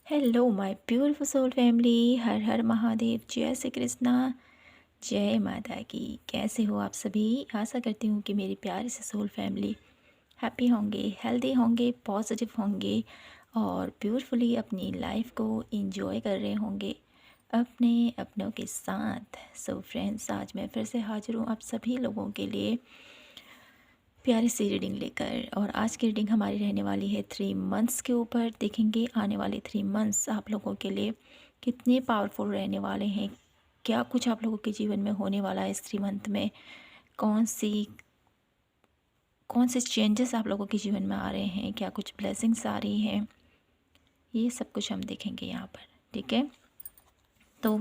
Hello my beautiful soul family. Har Har Mahadev, जय श्री कृष्णा, जय माता की। कैसे हो आप सभी? आशा करती हूँ कि मेरी प्यारी से सोल फैमिली हैप्पी होंगे, हेल्दी होंगे, पॉजिटिव होंगे और ब्यूटीफुली अपनी लाइफ को एंजॉय कर रहे होंगे अपने अपनों के साथ। सो फ्रेंड्स, आज मैं फिर से हाजिर हूँ आप सभी लोगों के लिए प्यारी सी रीडिंग लेकर। और आज की रीडिंग हमारी रहने वाली है 3 मंथ्स के ऊपर। देखेंगे आने वाले 3 मंथ्स आप लोगों के लिए कितने पावरफुल रहने वाले हैं, क्या कुछ आप लोगों के जीवन में होने वाला है इस 3 मंथ में, कौन से चेंजेस आप लोगों के जीवन में आ रहे हैं, क्या कुछ ब्लेसिंग्स आ रही हैं, ये सब कुछ हम देखेंगे यहाँ पर। ठीक है, तो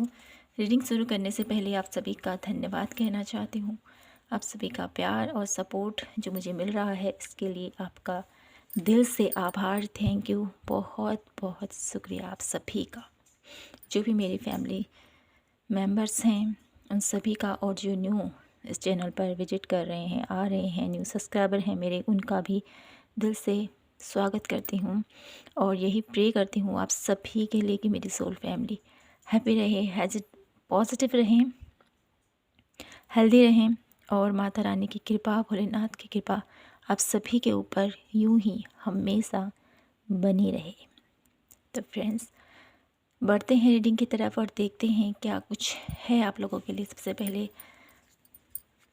रीडिंग शुरू करने से पहले आप सभी का धन्यवाद कहना चाहती हूँ। आप सभी का प्यार और सपोर्ट जो मुझे मिल रहा है, इसके लिए आपका दिल से आभार, थैंक यू, बहुत बहुत शुक्रिया आप सभी का। जो भी मेरी फैमिली मेंबर्स हैं उन सभी का, और जो न्यू इस चैनल पर विजिट कर रहे हैं, आ रहे हैं, न्यू सब्सक्राइबर हैं मेरे, उनका भी दिल से स्वागत करती हूँ। और यही प्रे करती हूँ आप सभी के लिए कि मेरी सोल फैमिली हैप्पी रहे, पॉजिटिव रहें, हेल्दी रहें और माता रानी की कृपा, भोलेनाथ की कृपा आप सभी के ऊपर यूं ही हमेशा बनी रहे। तो फ्रेंड्स, बढ़ते हैं रीडिंग की तरफ और देखते हैं क्या कुछ है आप लोगों के लिए। सबसे पहले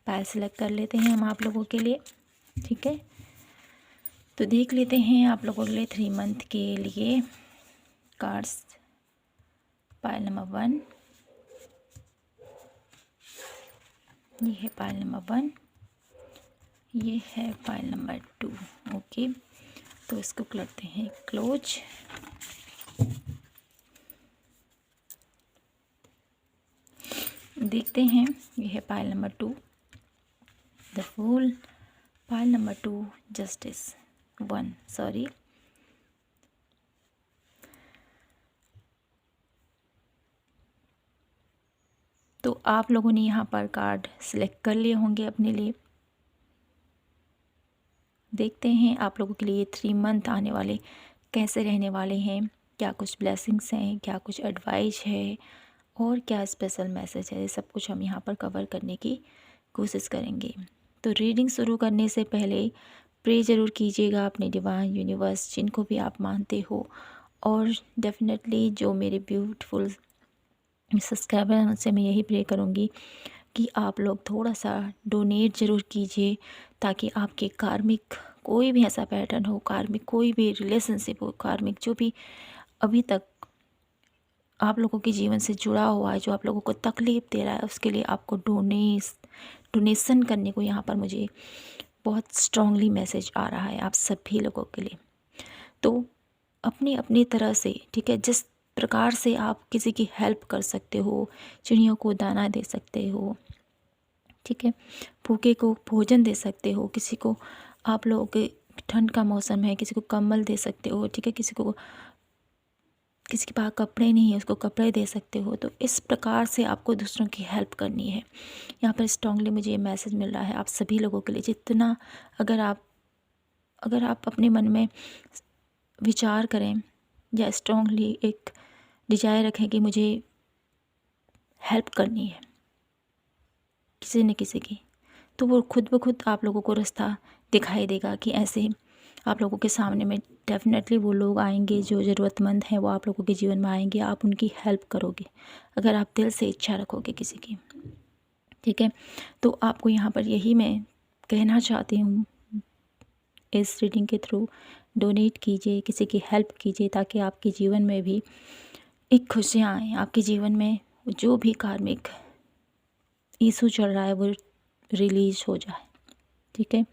पायल सेलेक्ट कर लेते हैं हम आप लोगों के लिए। ठीक है, तो देख लेते हैं आप लोगों के लिए 3 मंथ के लिए कार्ड्स। पायल नंबर 1, ये है पायल नंबर 1, ये है पायल नंबर 2। ओके, तो इसको करते हैं क्लोज। देखते हैं, ये है pile number 2, the fool. Pile number 2, justice 1, sorry. तो आप लोगों ने यहाँ पर कार्ड सिलेक्ट कर लिए होंगे अपने लिए। देखते हैं आप लोगों के लिए 3 मंथ आने वाले कैसे रहने वाले हैं, क्या कुछ ब्लेसिंग्स हैं, क्या कुछ एडवाइस है और क्या स्पेशल मैसेज है। ये सब कुछ हम यहाँ पर कवर करने की कोशिश करेंगे। तो रीडिंग शुरू करने से पहले प्रे ज़रूर कीजिएगा अपने डिवाइन यूनिवर्स, जिनको भी आप मानते हो। और डेफिनेटली जो मेरे ब्यूटीफुल सब्सक्राइबर हैं उनसे मैं यही प्रे करूँगी कि आप लोग थोड़ा सा डोनेट ज़रूर कीजिए, ताकि आपके कार्मिक कोई भी ऐसा पैटर्न हो, कार्मिक कोई भी रिलेशनशिप हो, कार्मिक जो भी अभी तक आप लोगों के जीवन से जुड़ा हुआ है, जो आप लोगों को तकलीफ़ दे रहा है, उसके लिए आपको डोनेशन करने को यहाँ पर मुझे बहुत स्ट्रांगली मैसेज आ रहा है आप सभी लोगों के लिए। तो अपनी अपनी तरह से, ठीक है, जिस प्रकार से आप किसी की हेल्प कर सकते हो, चिड़ियों को दाना दे सकते हो, ठीक है, भूखे को भोजन दे सकते हो, किसी को आप लोगों के ठंड का मौसम है, किसी को कंबल दे सकते हो, ठीक है, किसी के पास कपड़े नहीं है उसको कपड़े दे सकते हो। तो इस प्रकार से आपको दूसरों की हेल्प करनी है। यहाँ पर स्ट्रांगली मुझे ये मैसेज मिल रहा है आप सभी लोगों के लिए। जितना अगर आप अपने मन में विचार करें या स्ट्रांगली एक डिजायर रखें कि मुझे हेल्प करनी है किसी न किसी की, तो वो खुद ब खुद आप लोगों को रास्ता दिखाई देगा कि ऐसे आप लोगों के सामने में डेफिनेटली वो लोग आएंगे जो ज़रूरतमंद हैं, वो आप लोगों के जीवन में आएंगे, आप उनकी हेल्प करोगे अगर आप दिल से इच्छा रखोगे किसी की। ठीक है, तो आपको यहाँ पर यही मैं कहना चाहती हूँ, इस रीडिंग के थ्रू डोनेट कीजिए, किसी की हेल्प कीजिए, ताकि आपके जीवन में भी एक खुशियाँ आएँ, आपके जीवन में जो भी कार्मिक इशू चल रहा है वो रिलीज हो जाए। ठीक है,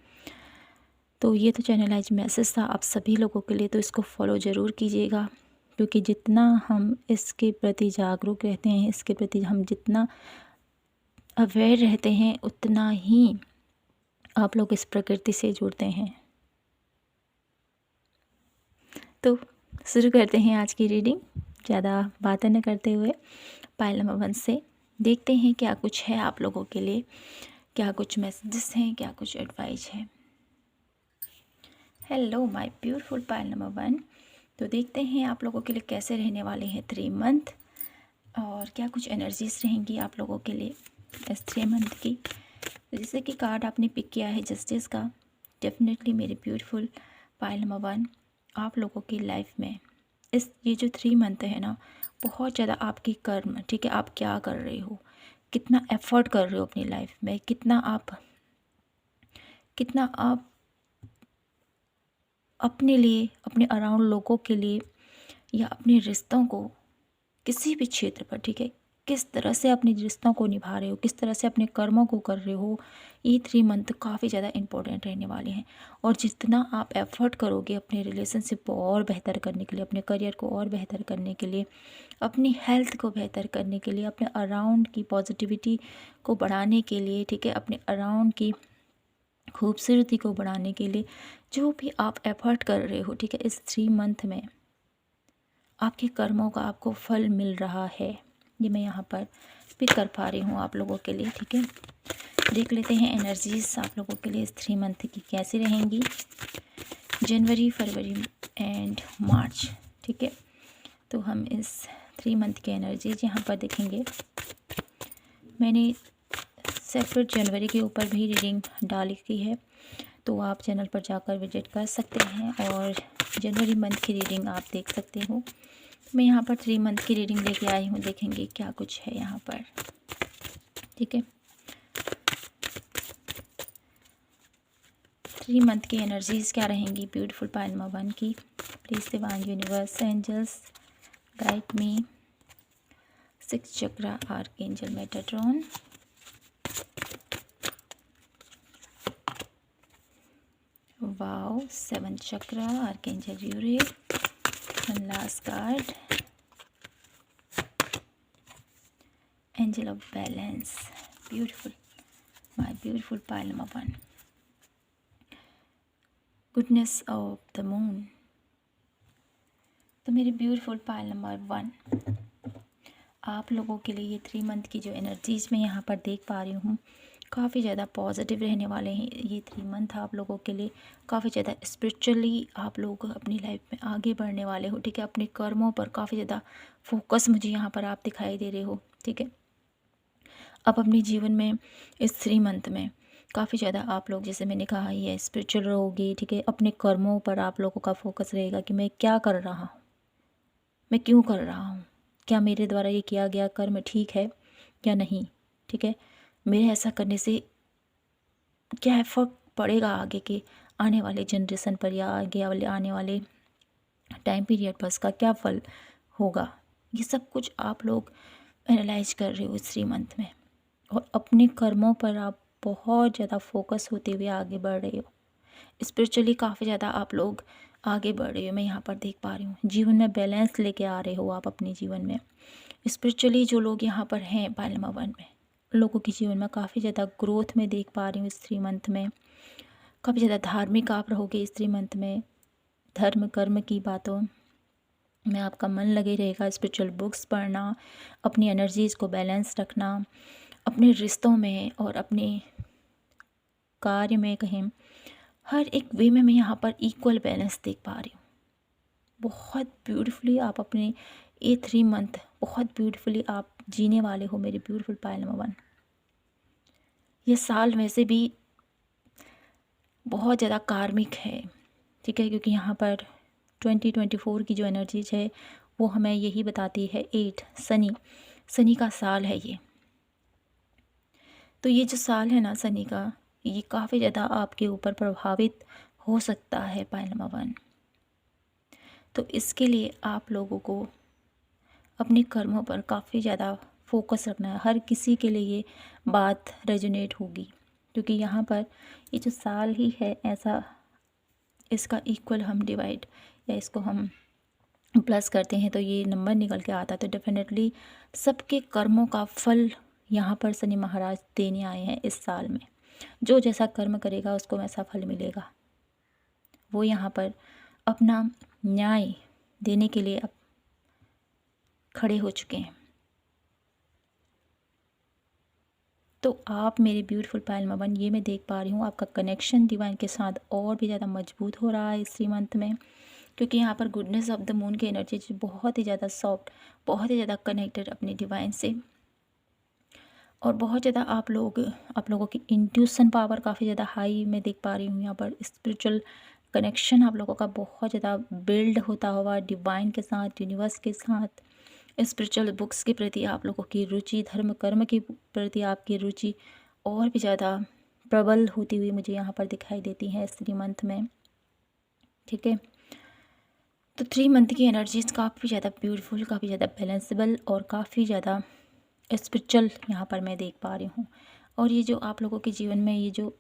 तो ये तो चैनलाइज मैसेज था आप सभी लोगों के लिए, तो इसको फॉलो ज़रूर कीजिएगा, क्योंकि जितना हम इसके प्रति जागरूक रहते हैं, इसके प्रति हम जितना अवेयर रहते हैं, उतना ही आप लोग इस प्रकृति से जुड़ते हैं। तो शुरू करते हैं आज की रीडिंग, ज़्यादा बातें न करते हुए। पायल नंबर 1 से देखते हैं क्या कुछ है आप लोगों के लिए, क्या कुछ मैसेजेस हैं, क्या कुछ एडवाइस है। Hello my beautiful pile number 1। तो देखते हैं आप लोगों के लिए कैसे रहने वाले हैं 3 मंथ और क्या कुछ एनर्जीज रहेंगी आप लोगों के लिए इस 3 मंथ की। तो जैसे कि कार्ड आपने पिक किया है जस्टिस का, डेफिनेटली मेरे ब्यूटीफुल पाइल नंबर 1, आप लोगों की लाइफ में ये जो 3 मंथ है ना, बहुत ज़्यादा आपकी कर्म, ठीक है, आप क्या कर रहे हो, कितना एफर्ट कर रहे हो अपनी लाइफ में, कितना आप अपने लिए, अपने अराउंड लोगों के लिए या अपने रिश्तों को किसी भी क्षेत्र पर, ठीक है, किस तरह से अपने रिश्तों को निभा रहे हो, किस तरह से अपने कर्मों को कर रहे हो। ये 3 मंथ काफ़ी ज़्यादा इम्पोर्टेंट रहने वाले हैं। और जितना आप एफर्ट करोगे अपने रिलेशनशिप को और बेहतर करने के लिए, अपने करियर को और बेहतर करने के लिए, अपनी हेल्थ को बेहतर करने के लिए, अपने अराउंड की पॉजिटिविटी को बढ़ाने के लिए, ठीक है, अपने अराउंड की खूबसूरती को बढ़ाने के लिए जो भी आप एफर्ट कर रहे हो, ठीक है, इस 3 मंथ में आपके कर्मों का आपको फल मिल रहा है। ये मैं यहाँ पर पिक कर पा रही हूँ आप लोगों के लिए, ठीक है। देख लेते हैं एनर्जीज आप लोगों के लिए इस 3 मंथ की कैसी रहेंगी, जनवरी, फरवरी एंड मार्च, ठीक है। तो हम इस 3 मंथ की एनर्जीज यहाँ पर देखेंगे। मैंने सेपरेट जनवरी के ऊपर भी रीडिंग डाली की है, तो आप चैनल पर जाकर विजिट कर सकते हैं और जनवरी मंथ की रीडिंग आप देख सकते हो। मैं यहाँ पर 3 मंथ की रीडिंग लेके आई हूँ, देखेंगे क्या कुछ है यहाँ पर, ठीक है। 3 मंथ की एनर्जीज़ क्या रहेंगी ब्यूटीफुल पाइल नंबर 1 की। Please divine universe angels guide me. 6 chakra archangel Metatron, wow 7 chakra archangel Uriel, and last card angel of balance, beautiful, my beautiful pile number 1, goodness of the moon। तो मेरी beautiful pile number 1, आप लोगों के लिए ये 3 month की जो एनर्जीज मैं यहाँ पर देख पा रही हूँ काफ़ी ज़्यादा पॉजिटिव रहने वाले हैं। ये 3 मंथ आप लोगों के लिए काफ़ी ज़्यादा स्पिरिचुअली आप लोग अपनी लाइफ में आगे बढ़ने वाले हो, ठीक है। अपने कर्मों पर काफ़ी ज़्यादा फोकस मुझे यहाँ पर आप दिखाई दे रहे हो, ठीक है। अब अपने जीवन में इस 3 मंथ में काफ़ी ज़्यादा आप लोग, जैसे मैंने कहा, ये स्पिरिचुअल रहोगे, ठीक है। अपने कर्मों पर आप लोगों का फोकस रहेगा कि मैं क्या कर रहा हूँ, मैं क्यों कर रहा हूँ, क्या मेरे द्वारा ये किया गया कर्म ठीक है या नहीं, ठीक है। मेरे ऐसा करने से क्या एफर्ट पड़ेगा आगे के आने वाले जनरेशन पर या आने वाले टाइम पीरियड पर, उसका क्या फल होगा। ये सब कुछ आप लोग एनालाइज कर रहे हो इस 3 मंथ में, और अपने कर्मों पर आप बहुत ज़्यादा फोकस होते हुए आगे बढ़ रहे हो। स्पिरिचुअली काफ़ी ज़्यादा आप लोग आगे बढ़ रहे हो, मैं यहाँ पर देख पा रही हूँ। जीवन में बैलेंस लेके आ रहे हो आप अपने जीवन में। स्पिरिचुअली जो लोग यहाँ पर हैं पाइल नंबर 1 में, लोगों के जीवन में काफ़ी ज़्यादा ग्रोथ में देख पा रही हूँ इस 3 मंथ में। काफ़ी ज़्यादा धार्मिक आप रहोगे इस 3 मंथ में। धर्म कर्म की बातों में आपका मन लगे रहेगा। स्पिरिचुअल बुक्स पढ़ना, अपनी एनर्जीज़ को बैलेंस रखना, अपने रिश्तों में और अपने कार्य में, कहें हर एक वे में मैं यहाँ पर इक्वल बैलेंस देख पा रही हूँ। बहुत ब्यूटीफुली आप अपने ये 3 मंथ बहुत ब्यूटीफुली आप जीने वाले हो मेरे ब्यूटीफुल पाइल नंबर 1। ये साल वैसे भी बहुत ज़्यादा कार्मिक है, ठीक है, क्योंकि यहाँ पर 2024 की जो एनर्जीज है वो हमें यही बताती है 8 शनि का साल है ये। तो ये जो साल है ना शनि का, ये काफ़ी ज़्यादा आपके ऊपर प्रभावित हो सकता है पाइल नंबर 1। तो इसके लिए आप लोगों को अपने कर्मों पर काफ़ी ज़्यादा फोकस रखना है। हर किसी के लिए ये बात रेजोनेट होगी, क्योंकि यहाँ पर ये जो साल ही है ऐसा, इसका इक्वल हम डिवाइड या इसको हम प्लस करते हैं तो ये नंबर निकल के आता है। तो डेफिनेटली सबके कर्मों का फल यहाँ पर शनि महाराज देने आए हैं इस साल में। जो जैसा कर्म करेगा उसको वैसा फल मिलेगा। वो यहाँ पर अपना न्याय देने के लिए अब खड़े हो चुके हैं। तो आप मेरे ब्यूटीफुल पाइल नंबर 1, ये मैं देख पा रही हूँ आपका कनेक्शन डिवाइन के साथ और भी ज़्यादा मजबूत हो रहा है इस 3 मंथ में। क्योंकि यहाँ पर गुडनेस ऑफ द मून की एनर्जी जो बहुत ही ज़्यादा सॉफ्ट, बहुत ही ज़्यादा कनेक्टेड अपने डिवाइन से, और बहुत ज़्यादा आप लोगों की इंट्यूशन पावर काफ़ी ज़्यादा हाई मैं देख पा रही हूँ। यहाँ पर स्पिरिचुअल कनेक्शन आप लोगों का बहुत ज़्यादा बिल्ड होता हुआ डिवाइन के साथ, यूनिवर्स के साथ, स्पिरिचुअल बुक्स के प्रति आप लोगों की रुचि, धर्म कर्म के प्रति आपकी रुचि और भी ज़्यादा प्रबल होती हुई मुझे यहाँ पर दिखाई देती है इस 3 मंथ में। ठीक है, तो 3 मंथ की एनर्जीज काफ़ी ज़्यादा ब्यूटीफुल, काफ़ी ज़्यादा बैलेंसेबल और काफ़ी ज़्यादा स्पिरिचुअल यहाँ पर मैं देख पा रही हूँ। और ये जो आप लोगों के जीवन में ये जो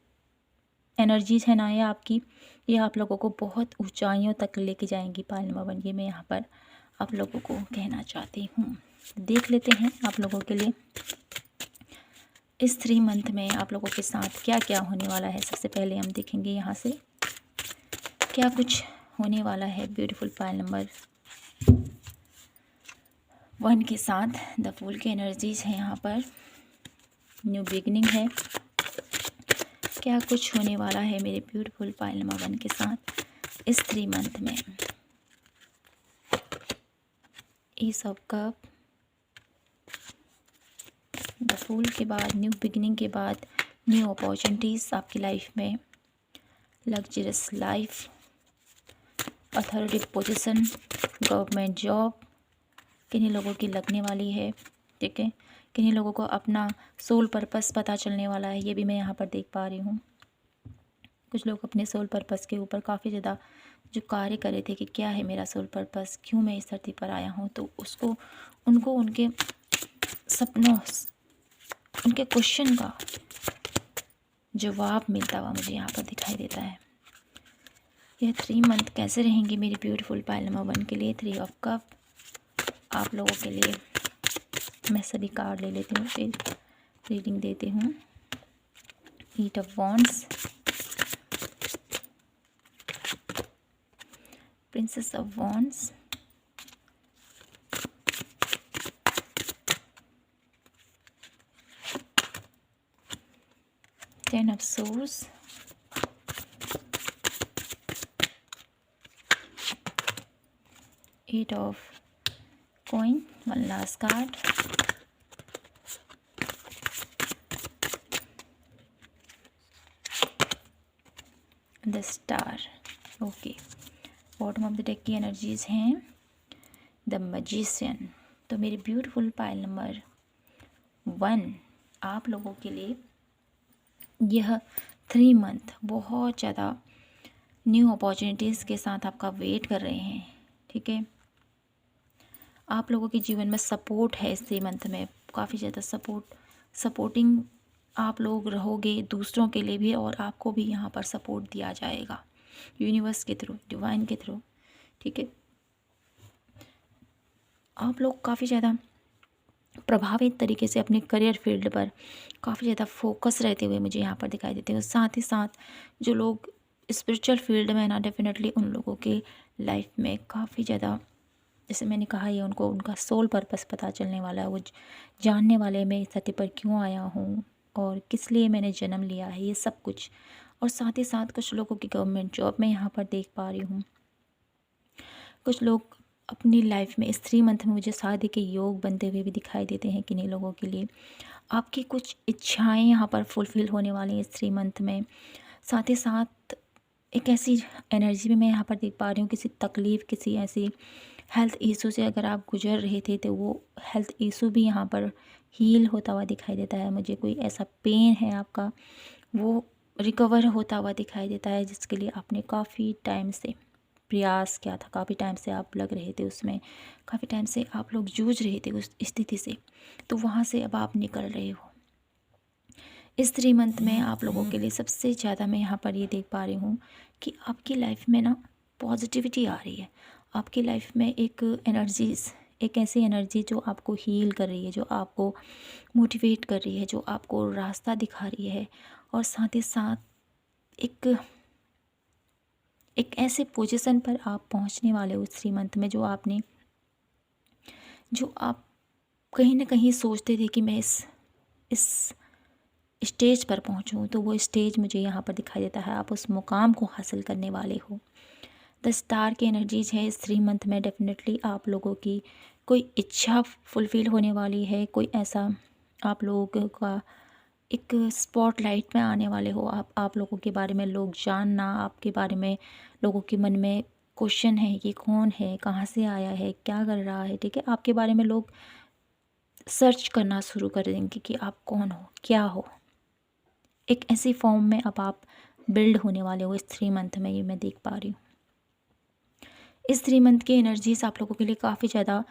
एनर्जीज है ना, ये आप लोगों को बहुत ऊंचाइयों तक लेके जाएंगी पायल नंबर 1, ये मैं यहाँ पर आप लोगों को कहना चाहती हूँ। देख लेते हैं आप लोगों के लिए इस 3 मंथ में आप लोगों के साथ क्या क्या होने वाला है। सबसे पहले हम देखेंगे यहाँ से क्या कुछ होने वाला है ब्यूटीफुल पायल नंबर 1 के साथ। द फूल की एनर्जीज है यहाँ पर, न्यू बिगनिंग है। क्या कुछ होने वाला है मेरे ब्यूटीफुल पायल नंबर 1 के साथ इस 3 मंथ में। ईस ऑफ कप, द फूल के बाद, न्यू बिगिनिंग के बाद न्यू अपॉर्चुनिटीज़ आपकी लाइफ में, luxurious life, authority position, government job किन्हीं लोगों की लगने वाली है। ठीक है, किन्हीं लोगों को अपना सोल पर्पस पता चलने वाला है, ये भी मैं यहाँ पर देख पा रही हूँ। कुछ लोग अपने सोल पर्पस के ऊपर काफ़ी ज़्यादा जो कार्य कर रहे थे कि क्या है मेरा सोल पर्पस, क्यों मैं इस धरती पर आया हूँ, तो उनको उनके सपनों, उनके क्वेश्चन का जवाब मिलता हुआ मुझे यहाँ पर दिखाई देता है। यह 3 मंथ कैसे रहेंगी मेरी ब्यूटीफुल पायल नंबर 1 के लिए। 3 ऑफ कप आप लोगों के लिए मैं सभी कार्ड ले लेती हूँ, फिर रीडिंग देती हूँ। 8 of wands, princess of wands, ten of swords, eight of coin, one last card, the star. Okay, bottom of the deck की एनर्जीज हैं द मैजिशियन। तो मेरी ब्यूटीफुल पायल नंबर 1 आप लोगों के लिए यह 3 मंथ बहुत ज़्यादा न्यू अपॉर्चुनिटीज़ के साथ आपका वेट कर रहे हैं। ठीक है, आप लोगों के जीवन में सपोर्ट है इस 3 मंथ में, काफ़ी ज़्यादा सपोर्टिंग आप लोग रहोगे दूसरों के लिए भी, और आपको भी यहाँ पर सपोर्ट दिया जाएगा यूनिवर्स के थ्रू, डिवाइन के थ्रू। ठीक है, आप लोग काफ़ी ज़्यादा प्रभावित तरीके से अपने करियर फील्ड पर काफ़ी ज़्यादा फोकस रहते हुए मुझे यहाँ पर दिखाई देते हैं। साथ ही साथ जो लोग स्पिरिचुअल फील्ड में ना, डेफिनेटली उन लोगों के लाइफ में काफ़ी ज़्यादा, जैसे मैंने कहा, ये उनको उनका सोल पर्पस पता चलने वाला है। वो जानने वाले मैं इस धरती पर क्यों आया हूँ और किस लिए मैंने जन्म लिया है, ये सब कुछ। और साथ ही साथ कुछ लोगों की गवर्नमेंट जॉब मैं यहाँ पर देख पा रही हूँ। कुछ लोग अपनी लाइफ में इस 3 मंथ में मुझे शादी के योग बनते हुए भी दिखाई देते हैं किन्हीं लोगों के लिए। आपकी कुछ इच्छाएं यहाँ पर फुलफ़िल होने वाली हैं इस 3 मंथ में। साथ ही साथ एक ऐसी एनर्जी भी मैं यहाँ पर देख पा रही हूँ, किसी तकलीफ़, किसी ऐसी हेल्थ इशू से अगर आप गुजर रहे थे तो वो हेल्थ इशू भी यहाँ पर हील होता हुआ दिखाई देता है मुझे। कोई ऐसा पेन है आपका, वो रिकवर होता हुआ दिखाई देता है, जिसके लिए आपने काफ़ी टाइम से प्रयास किया था, काफ़ी टाइम से आप लग रहे थे उसमें, काफ़ी टाइम से आप लोग जूझ रहे थे उस स्थिति से, तो वहाँ से अब आप निकल रहे हो। इस 3 मंथ में आप लोगों के लिए सबसे ज़्यादा मैं यहाँ पर ये देख पा रही हूँ कि आपकी लाइफ में ना पॉजिटिविटी आ रही है। आपकी लाइफ में एक एनर्जीज़, एक ऐसी एनर्जी जो आपको हील कर रही है, जो आपको मोटिवेट कर रही है, जो आपको रास्ता दिखा रही है। और साथ ही साथ एक ऐसे पोजीशन पर आप पहुंचने वाले हो इस 3 मंथ में, जो आप कहीं ना कहीं सोचते थे कि मैं इस स्टेज पर पहुंचूं, तो वो स्टेज मुझे यहाँ पर दिखाई देता है। आप उस मुकाम को हासिल करने वाले हो। द स्टार की एनर्जीज है इस 3 मंथ में। डेफिनेटली आप लोगों की कोई इच्छा फुलफ़िल होने वाली है, कोई ऐसा आप लोगों का एक स्पॉटलाइट में आने वाले हो आप लोगों के बारे में लोग जानना, आपके बारे में लोगों के मन में क्वेश्चन है कि कौन है, कहाँ से आया है, क्या कर रहा है, ठीक है? आपके बारे में लोग सर्च करना शुरू कर देंगे कि आप कौन हो, क्या हो। एक ऐसी फॉर्म में अब आप बिल्ड होने वाले हो इस 3 मंथ में, ये मैं देख पा रही हूँ। इस 3 मंथ की एनर्जीज आप लोगों के लिए काफ़ी ज़्यादा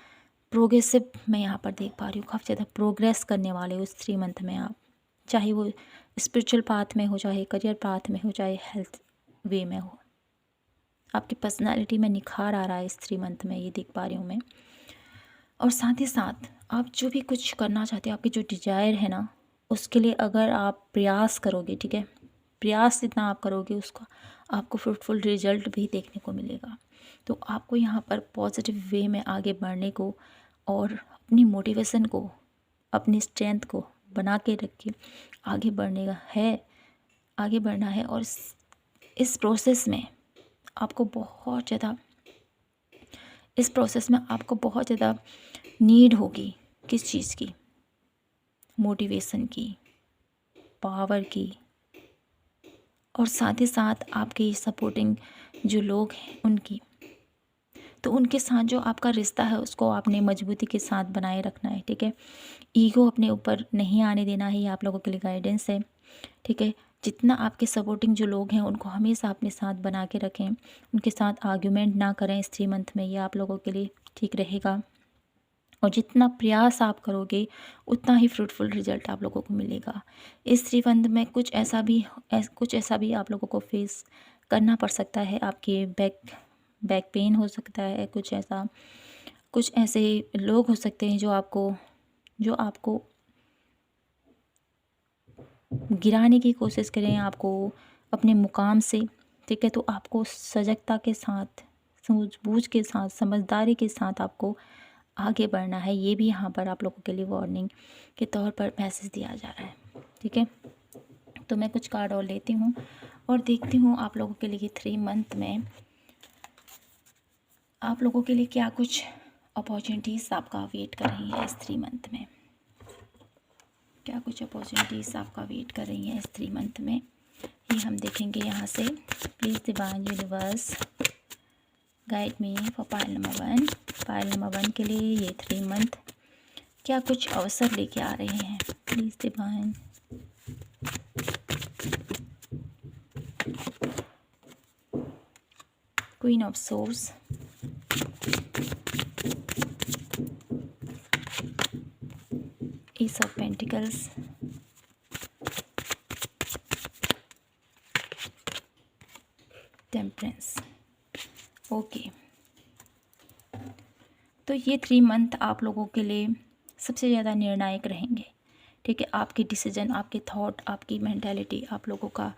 प्रोग्रेसिव मैं यहाँ पर देख पा रही हूँ। काफ़ी ज़्यादा प्रोग्रेस करने वाले हो इस 3 मंथ में आप, चाहे वो स्पिरिचुअल पाथ में हो, चाहे करियर पाथ में हो, चाहे हेल्थ वे में हो। आपकी पर्सनालिटी में निखार आ रहा है इस 3 मंथ में, ये देख पा रही हूँ मैं। और साथ ही साथ आप जो भी कुछ करना चाहते हो, आपकी जो डिज़ायर है ना, उसके लिए अगर आप प्रयास करोगे, ठीक है, प्रयास जितना आप करोगे उसका आपको फ्रूटफुल रिजल्ट भी देखने को मिलेगा। तो आपको यहाँ पर पॉजिटिव वे में आगे बढ़ने को और अपनी मोटिवेशन को, अपनी स्ट्रेंथ को बना के रख के आगे बढ़ने का है, आगे बढ़ना है। और इस प्रोसेस में आपको बहुत ज़्यादा, इस प्रोसेस में आपको बहुत ज़्यादा नीड होगी किस चीज़ की? मोटिवेशन की, पावर की, और साथ ही साथ आपके सपोर्टिंग जो लोग हैं उनकी। तो उनके साथ जो आपका रिश्ता है उसको आपने मजबूती के साथ बनाए रखना है, ठीक है? ईगो अपने ऊपर नहीं आने देना है, ये आप लोगों के लिए गाइडेंस है, ठीक है? जितना आपके सपोर्टिंग जो लोग हैं उनको हमेशा अपने साथ बना के रखें, उनके साथ आर्ग्यूमेंट ना करें इस 3 मंथ में, ये आप लोगों के लिए ठीक रहेगा। और जितना प्रयास आप करोगे उतना ही फ्रूटफुल रिजल्ट आप लोगों को मिलेगा। इस 3 मंथ में कुछ ऐसा भी आप लोगों को फेस करना पड़ सकता है। आपके बैक पेन हो सकता है, कुछ ऐसे लोग हो सकते हैं जो आपको गिराने की कोशिश करें, आपको अपने मुकाम से, ठीक है? तो आपको सजगता के साथ, सूझबूझ के साथ, समझदारी के साथ आपको आगे बढ़ना है। ये भी यहाँ पर आप लोगों के लिए वार्निंग के तौर पर मैसेज दिया जा रहा है, ठीक है? तो मैं कुछ कार्ड और लेती हूँ और देखती हूँ आप लोगों के लिए 3 मंथ में आप लोगों के लिए क्या कुछ अपॉर्चुनिटीज़ आपका वेट कर रही है इस 3 मंथ में। क्या कुछ अपॉर्चुनिटीज़ आपका वेट कर रही हैं इस 3 मंथ में, ये हम देखेंगे यहाँ से। Please divine universe guide me for pile number 1। Pile number 1 के लिए ये 3 मंथ क्या कुछ अवसर लेके आ रहे हैं। Please divine queen of source, S of pentacles, temperance. Okay, तो ये 3 मंथ आप लोगों के लिए सबसे ज़्यादा निर्णायक रहेंगे, ठीक है? आपके डिसीजन, आपके थॉट, आपकी मेंटालिटी, आप लोगों का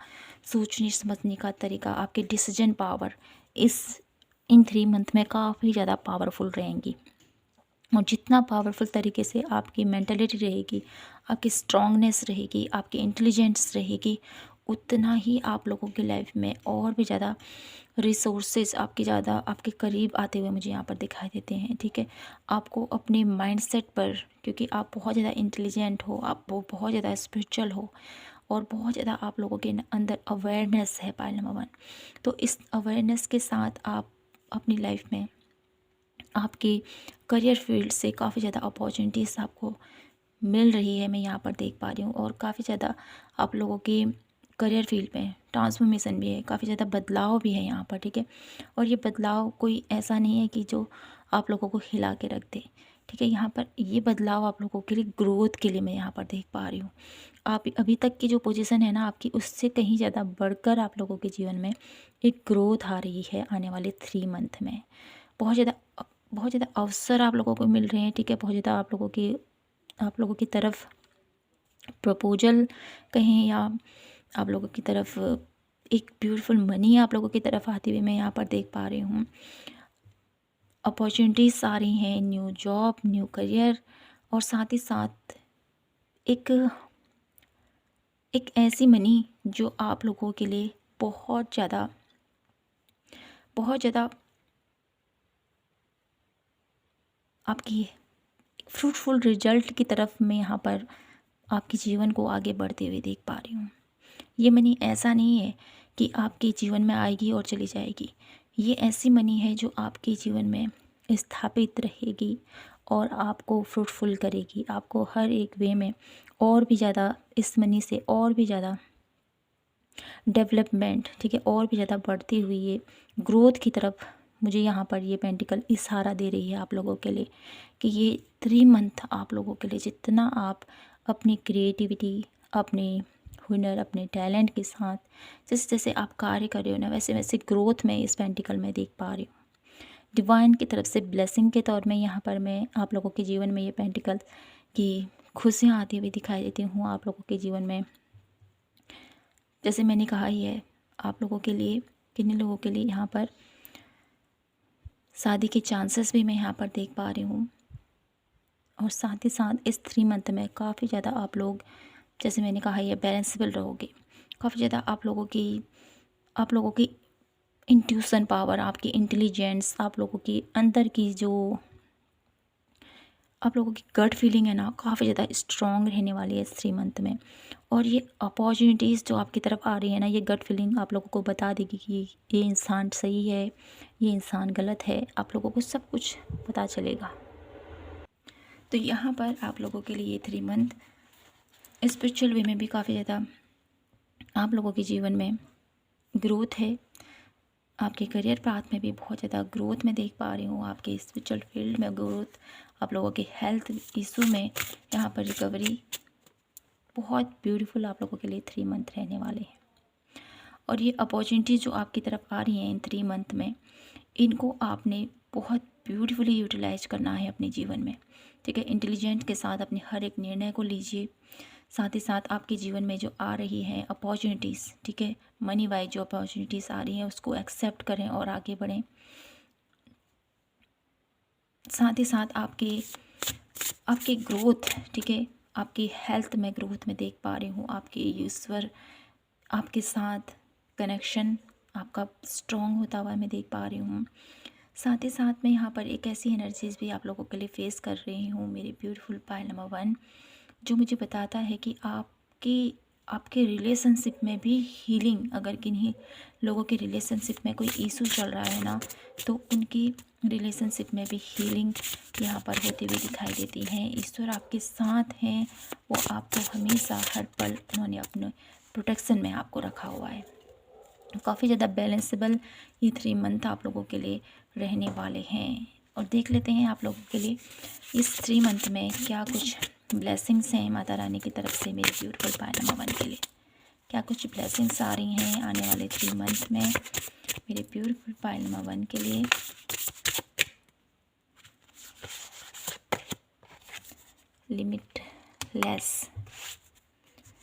सोचने समझने का तरीका, आपके डिसीजन पावर इन 3 मंथ में काफ़ी ज़्यादा पावरफुल रहेंगी। और जितना पावरफुल तरीके से आपकी मेंटालिटी रहेगी, आपकी स्ट्रांगनेस रहेगी, आपकी इंटेलिजेंस रहेगी, उतना ही आप लोगों की लाइफ में और भी ज़्यादा रिसोर्सेज आपके करीब आते हुए मुझे यहाँ पर दिखाई देते हैं, ठीक है? आपको अपने माइंडसेट पर, क्योंकि आप बहुत ज़्यादा इंटेलिजेंट हो, आप वो बहुत ज़्यादा स्पिरिचुअल हो और बहुत ज़्यादा आप लोगों के अंदर अवेयरनेस है, पाइल नंबर 1। तो इस अवेयरनेस के साथ आप अपनी लाइफ में आपके करियर फील्ड से काफ़ी ज़्यादा अपॉर्चुनिटीज़ आपको मिल रही है, मैं यहाँ पर देख पा रही हूँ। और काफ़ी ज़्यादा आप लोगों के करियर फील्ड में ट्रांसफॉर्मेशन भी है, काफ़ी ज़्यादा बदलाव भी है यहाँ पर, ठीक है? और ये बदलाव कोई ऐसा नहीं है कि जो आप लोगों को हिला के रख दे, ठीक है? यहाँ पर ये बदलाव आप लोगों के लिए ग्रोथ के लिए मैं यहाँ पर देख पा रही हूँ। आप अभी तक की जो पोजीशन है ना आपकी, उससे कहीं ज़्यादा बढ़कर आप लोगों के जीवन में एक ग्रोथ आ रही है आने वाले 3 मंथ में। बहुत ज़्यादा अवसर आप लोगों को मिल रहे हैं, ठीक है? बहुत ज़्यादा आप लोगों की तरफ प्रपोजल कहें, या आप लोगों की तरफ एक ब्यूटीफुल मनी आप लोगों की तरफ आती हुई मैं यहाँ पर देख पा रही हूँ। अपॉर्चुनिटीज़ आ रही हैं, न्यू जॉब, न्यू करियर, और साथ ही साथ एक एक ऐसी मनी जो आप लोगों के लिए बहुत ज़्यादा बहुत ज़्यादा आपकी फ्रूटफुल रिजल्ट की तरफ मैं यहाँ पर आपके जीवन को आगे बढ़ते हुए देख पा रही हूँ। ये मनी ऐसा नहीं है कि आपके जीवन में आएगी और चली जाएगी। ये ऐसी मनी है जो आपके जीवन में स्थापित रहेगी और आपको फ्रूटफुल करेगी, आपको हर एक वे में और भी ज़्यादा इस मनी से और भी ज़्यादा डेवलपमेंट, ठीक है, और भी ज़्यादा बढ़ती हुई ये ग्रोथ की तरफ मुझे यहाँ पर ये पेंटिकल इशारा दे रही है आप लोगों के लिए कि ये 3 मंथ आप लोगों के लिए जितना आप अपनी क्रिएटिविटी, अपने हुनर, अपने टैलेंट के साथ जैसे जैसे आप कार्य कर रहे हो ना, वैसे वैसे ग्रोथ में इस पेंटिकल में देख पा रही हूँ। डिवाइन की तरफ से ब्लेसिंग के तौर में यहाँ पर मैं आप लोगों के जीवन में ये पेंटिकल की खुशियाँ आती हुई दिखाई देती हूँ आप लोगों के जीवन में। जैसे मैंने कहा ही है, आप लोगों के लिए, किन्हीं लोगों के लिए यहाँ पर शादी के चांसेस भी मैं यहाँ पर देख पा रही हूँ। और साथ ही साथ इस 3 मंथ में काफ़ी ज़्यादा आप लोग, जैसे मैंने कहा, ये बैलेंसेबल रहोगे। काफ़ी ज़्यादा आप लोगों की इंट्यूशन पावर, आपकी इंटेलिजेंस, आप लोगों की अंदर की जो आप लोगों की गट फीलिंग है ना, काफ़ी ज़्यादा स्ट्रॉन्ग रहने वाली है इस 3 मंथ में। और ये अपॉर्चुनिटीज़ जो आपकी तरफ आ रही है ना, ये गट फीलिंग आप लोगों को बता देगी कि ये इंसान सही है, ये इंसान गलत है, आप लोगों को सब कुछ पता चलेगा। तो यहाँ पर आप लोगों के लिए ये 3 मंथ स्पिरिचुअल वे में भी काफ़ी ज़्यादा आप लोगों के जीवन में ग्रोथ है। आपके करियर पाथ में भी बहुत ज़्यादा ग्रोथ मैं देख पा रही हूँ, आपके स्पिरिचुअल फील्ड में ग्रोथ, आप लोगों के हेल्थ इशू में यहाँ पर रिकवरी, बहुत ब्यूटीफुल आप लोगों के लिए 3 मंथ रहने वाले हैं। और ये अपॉर्चुनिटी जो आपकी तरफ आ रही हैं इन 3 मंथ में, इनको आपने बहुत ब्यूटीफुली यूटिलाइज करना है अपने जीवन में, ठीक है। इंटेलिजेंट के साथ अपने हर एक निर्णय को लीजिए। साथ ही साथ आपके जीवन में जो आ रही हैं अपॉर्चुनिटीज़, ठीक है, मनी वाइज जो अपॉर्चुनिटीज़ आ रही हैं उसको एक्सेप्ट करें और आगे बढ़ें। साथ ही साथ आपके ग्रोथ, ठीक है, आपकी हेल्थ में ग्रोथ में देख पा रही हूँ। आपके ईश्वर आपके साथ कनेक्शन आपका स्ट्रॉन्ग होता हुआ मैं देख पा रही हूँ। साथ ही साथ मैं यहाँ पर एक ऐसी एनर्जीज़ भी आप लोगों के लिए फेस कर रही हूँ, मेरी ब्यूटीफुल पाइल नंबर 1, जो मुझे बताता है कि आपके रिलेशनशिप में भी हीलिंग, अगर किन्हीं लोगों के रिलेशनशिप में कोई इशू चल रहा है ना, तो उनकी रिलेशनशिप में भी हीलिंग यहाँ पर होती हुई दिखाई देती है। ईश्वर आपके साथ हैं, वो आपको हमेशा हर पल उन्होंने अपने प्रोटेक्शन में आपको रखा हुआ है। काफ़ी ज़्यादा बैलेंसेबल ये 3 मंथ आप लोगों के लिए रहने वाले हैं। और देख लेते हैं आप लोगों के लिए इस 3 मंथ में क्या कुछ ब्लेसिंग्स हैं माता रानी की तरफ से मेरे ब्यूटीफुल पाइल नंबर 1 के लिए। क्या कुछ ब्लेसिंग्स आ रही हैं आने वाले 3 मंथ में मेरे ब्यूटीफुल पाइल नंबर 1 के लिए। लिमिटलेस।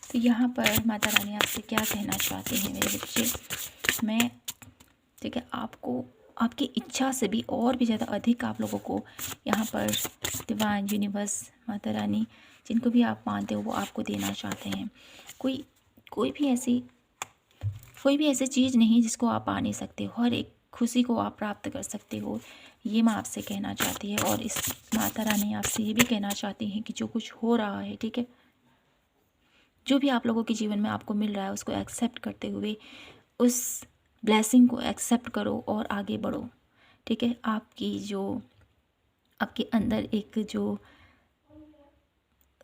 तो यहाँ पर माता रानी आपसे क्या कहना चाहते हैं मेरे बच्चे। मैं, ठीक है, आपको आपकी इच्छा से भी और भी ज़्यादा अधिक आप लोगों को यहाँ पर डिवाइन यूनिवर्स, माता रानी, जिनको भी आप मानते हो, वो आपको देना चाहते हैं। कोई भी ऐसी चीज़ नहीं जिसको आप पा नहीं सकते हो। हर एक खुशी को आप प्राप्त कर सकते हो, ये माँ आपसे कहना चाहती है। और इस माता रानी आपसे ये भी कहना चाहती हैं कि जो कुछ हो रहा है, ठीक है, जो भी आप लोगों के जीवन में आपको मिल रहा है, उसको एक्सेप्ट करते हुए उस ब्लेसिंग को एक्सेप्ट करो और आगे बढ़ो, ठीक है। आपके अंदर एक जो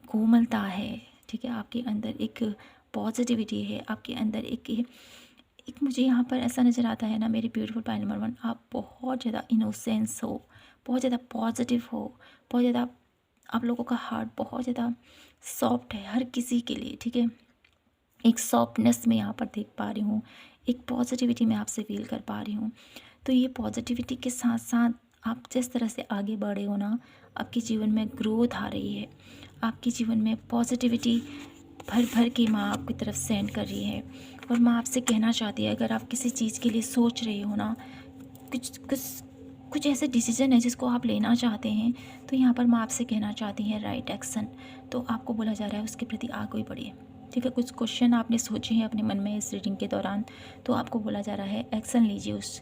कोमलता है, ठीक है, आपके अंदर एक पॉजिटिविटी है, आपके अंदर एक मुझे यहाँ पर ऐसा नज़र आता है ना मेरे ब्यूटीफुल पाइल नंबर 1, आप बहुत ज़्यादा इनोसेंस हो, बहुत ज़्यादा पॉजिटिव हो, बहुत ज़्यादा आप लोगों का हार्ट बहुत ज़्यादा सॉफ्ट है हर किसी के लिए, ठीक है। एक सॉफ्टनेस में यहाँ पर देख पा रही हूँ, एक पॉजिटिविटी में आपसे फील कर पा रही हूँ। तो ये पॉजिटिविटी के साथ साथ आप जिस तरह से आगे बढ़े हो ना, आपके जीवन में ग्रोथ आ रही है, आपके जीवन में पॉजिटिविटी भर भर के माँ आपकी तरफ सेंड कर रही है। और माँ आपसे कहना चाहती है, अगर आप किसी चीज़ के लिए सोच रहे हो ना, कुछ ऐसे डिसीजन है जिसको आप लेना चाहते हैं, तो यहाँ पर माँ आपसे कहना चाहती हैं राइट एक्शन। तो आपको बोला जा रहा है उसके प्रति आगे बढ़िए, ठीक है। कुछ क्वेश्चन आपने सोचे हैं अपने मन में इस रीडिंग के दौरान, तो आपको बोला जा रहा है एक्शन लीजिए उस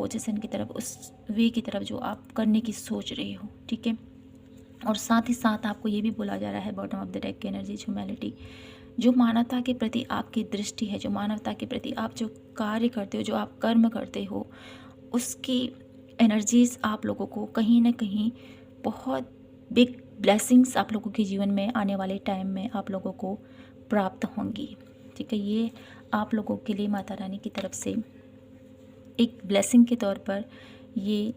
पोजीशन की तरफ, उस वे की तरफ जो आप करने की सोच रहे हो, ठीक है। और साथ ही साथ आपको ये भी बोला जा रहा है बॉटम ऑफ द डेक की एनर्जी, ह्यूमैनिटी, जो मानवता के प्रति आपकी दृष्टि है, जो मानवता के प्रति आप जो कार्य करते हो, जो आप कर्म करते हो, उसकी एनर्जीज़ आप लोगों को कहीं ना कहीं बहुत बिग ब्लेसिंग्स आप लोगों के जीवन में आने वाले टाइम में आप लोगों को प्राप्त होंगी, ठीक है। ये आप लोगों के लिए माता रानी की तरफ से एक ब्लेसिंग के तौर पर ये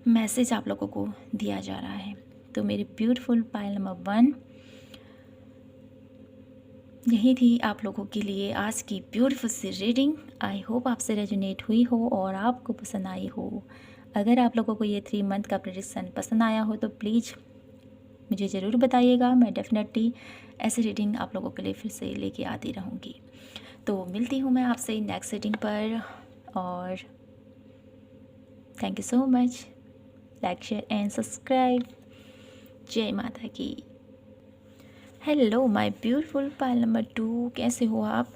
मैसेज आप लोगों को दिया जा रहा है। तो मेरे ब्यूटीफुल पाइल नंबर 1, यही थी आप लोगों के लिए आज की ब्यूटीफुल सी रीडिंग। आई होप आपसे रेजोनेट हुई हो और आपको पसंद आई हो। अगर आप लोगों को ये 3 मंथ का प्रेडिक्शन पसंद आया हो तो प्लीज़ मुझे ज़रूर बताइएगा। मैं डेफिनेटली ऐसी रीडिंग आप लोगों के लिए फिर से लेके आती रहूँगी। तो मिलती हूँ मैं आपसे नेक्स्ट रीडिंग पर, और thank you so much. Like, share and subscribe. जय माता की। Hello my beautiful pile number 2, कैसे हो आप?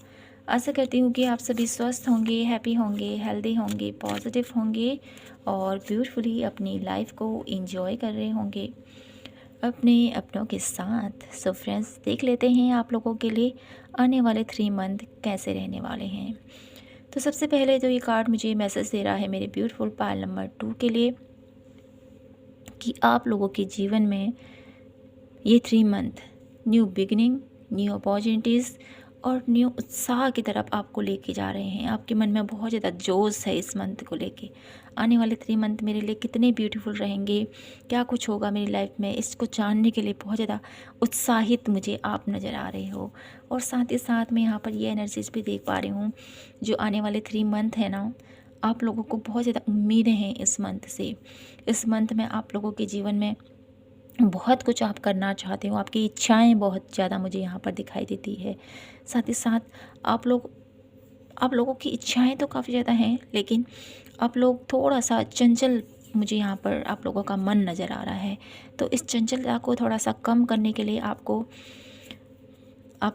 आशा करती हूँ कि आप सभी स्वस्थ होंगे, हैप्पी होंगे, हेल्दी होंगे, पॉजिटिव होंगे और ब्यूटीफुली अपनी लाइफ को एंजॉय कर रहे होंगे अपने अपनों के साथ। सो फ्रेंड्स, देख लेते हैं आप लोगों के लिए आने वाले 3 मंथ कैसे रहने वाले हैं। तो सबसे पहले तो ये कार्ड मुझे मैसेज दे रहा है मेरे ब्यूटीफुल पाइल नंबर 2 के लिए कि आप लोगों के जीवन में ये 3 month new beginning, new opportunities और न्यू उत्साह की तरफ आपको लेके जा रहे हैं। आपके मन में बहुत ज़्यादा जोश है इस मंथ को लेके। आने वाले 3 मंथ मेरे लिए कितने ब्यूटीफुल रहेंगे, क्या कुछ होगा मेरी लाइफ में, इसको जानने के लिए बहुत ज़्यादा उत्साहित मुझे आप नज़र आ रहे हो। और साथ ही साथ मैं यहाँ पर ये एनर्जीज भी देख पा रही हूँ, जो आने वाले 3 मंथ है ना, आप लोगों को बहुत ज़्यादा उम्मीदें हैं इस मंथ से। इस मंथ में आप लोगों के जीवन में बहुत कुछ आप करना चाहते हो, आपकी इच्छाएं बहुत ज़्यादा मुझे यहाँ पर दिखाई देती है। साथ ही साथ आप लोगों की इच्छाएं तो काफ़ी ज़्यादा हैं, लेकिन आप लोग थोड़ा सा चंचल, मुझे यहाँ पर आप लोगों का मन नज़र आ रहा है। तो इस चंचलता को थोड़ा सा कम करने के लिए आप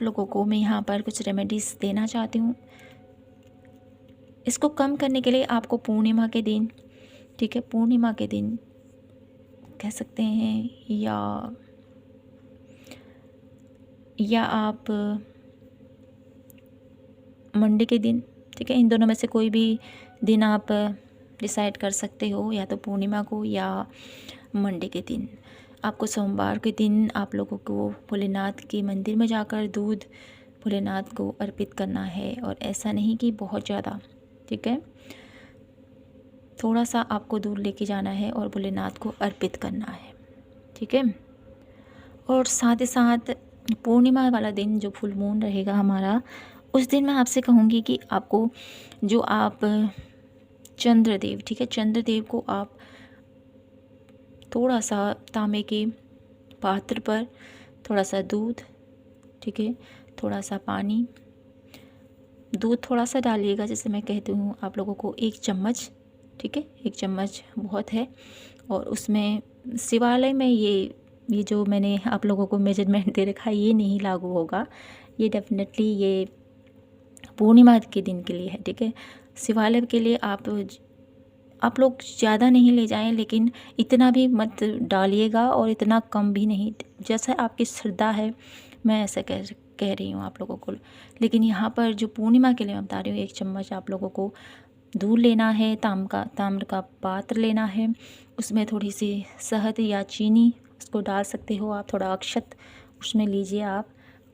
लोगों को मैं यहाँ पर कुछ रेमेडीज़ देना चाहती हूँ। इसको कम करने के लिए आपको पूर्णिमा के दिन, ठीक है, पूर्णिमा के दिन कह सकते हैं, या आप मंडे के दिन, ठीक है, इन दोनों में से कोई भी दिन आप डिसाइड कर सकते हो, या तो पूर्णिमा को या मंडे के दिन। आपको सोमवार के दिन आप लोगों को भोलेनाथ के मंदिर में जाकर दूध भोलेनाथ को अर्पित करना है। और ऐसा नहीं कि बहुत ज़्यादा, ठीक है, थोड़ा सा आपको दूध लेके जाना है और भोलेनाथ को अर्पित करना है, ठीक है। और साथ ही साथ पूर्णिमा वाला दिन जो फुल मून रहेगा हमारा, उस दिन मैं आपसे कहूँगी कि आपको जो आप चंद्रदेव, ठीक है, चंद्रदेव को आप थोड़ा सा तांबे के पात्र पर थोड़ा सा दूध, ठीक है, थोड़ा सा पानी, दूध थोड़ा सा डालिएगा, जैसे मैं कहती हूँ आप लोगों को 1 चम्मच, ठीक है, 1 चम्मच बहुत है। और उसमें शिवालय में ये जो मैंने आप लोगों को मेजरमेंट दे रखा है, ये नहीं लागू होगा। ये डेफिनेटली ये पूर्णिमा के दिन के लिए है, ठीक है। शिवालय के लिए आप लोग ज़्यादा नहीं ले जाएं, लेकिन इतना भी मत डालिएगा और इतना कम भी नहीं, जैसा आपकी श्रद्धा है, मैं ऐसा कह रही हूँ आप लोगों को। लेकिन यहाँ पर जो पूर्णिमा के लिए मैं बता रही हूँ, 1 चम्मच आप लोगों को दूध लेना है, ताम्र का पात्र लेना है, उसमें थोड़ी सी शहद या चीनी उसको डाल सकते हो आप, थोड़ा अक्षत उसमें लीजिए आप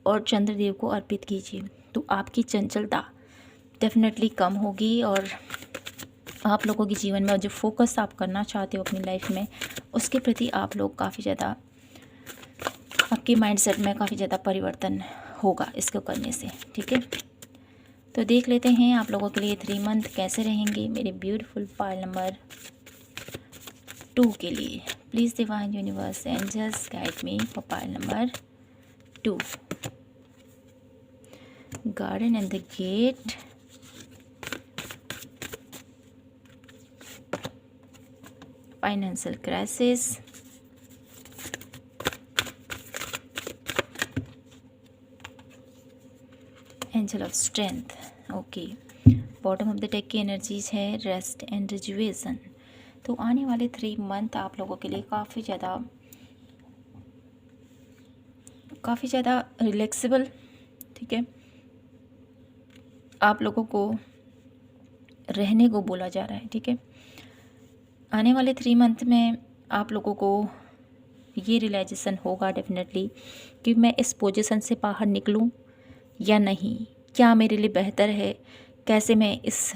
और चंद्रदेव को अर्पित कीजिए। तो आपकी चंचलता डेफिनेटली कम होगी और आप लोगों के जीवन में जो फोकस आप करना चाहते हो अपनी लाइफ में, उसके प्रति आप लोग काफ़ी ज़्यादा, आपके माइंडसेट में काफ़ी ज़्यादा परिवर्तन होगा इसको करने से, ठीक है। तो देख लेते हैं आप लोगों के लिए 3 मंथ कैसे रहेंगे मेरे ब्यूटीफुल पाइल नंबर 2 के लिए। Please divine universe angels guide me for pile number 2। Garden and the gate, financial crisis, angel of strength. Okay, bottom of the deck की एनर्जीज है रेस्ट एंड रिजुवेशन। तो आने वाले 3 मंथ आप लोगों के लिए काफ़ी ज़्यादा रिलैक्सेबल, ठीक है, आप लोगों को रहने को बोला जा रहा है, ठीक है। आने वाले 3 मंथ में आप लोगों को ये रियलाइजेशन होगा डेफिनेटली कि मैं इस पोजीशन से बाहर निकलूं या नहीं, क्या मेरे लिए बेहतर है, कैसे मैं इस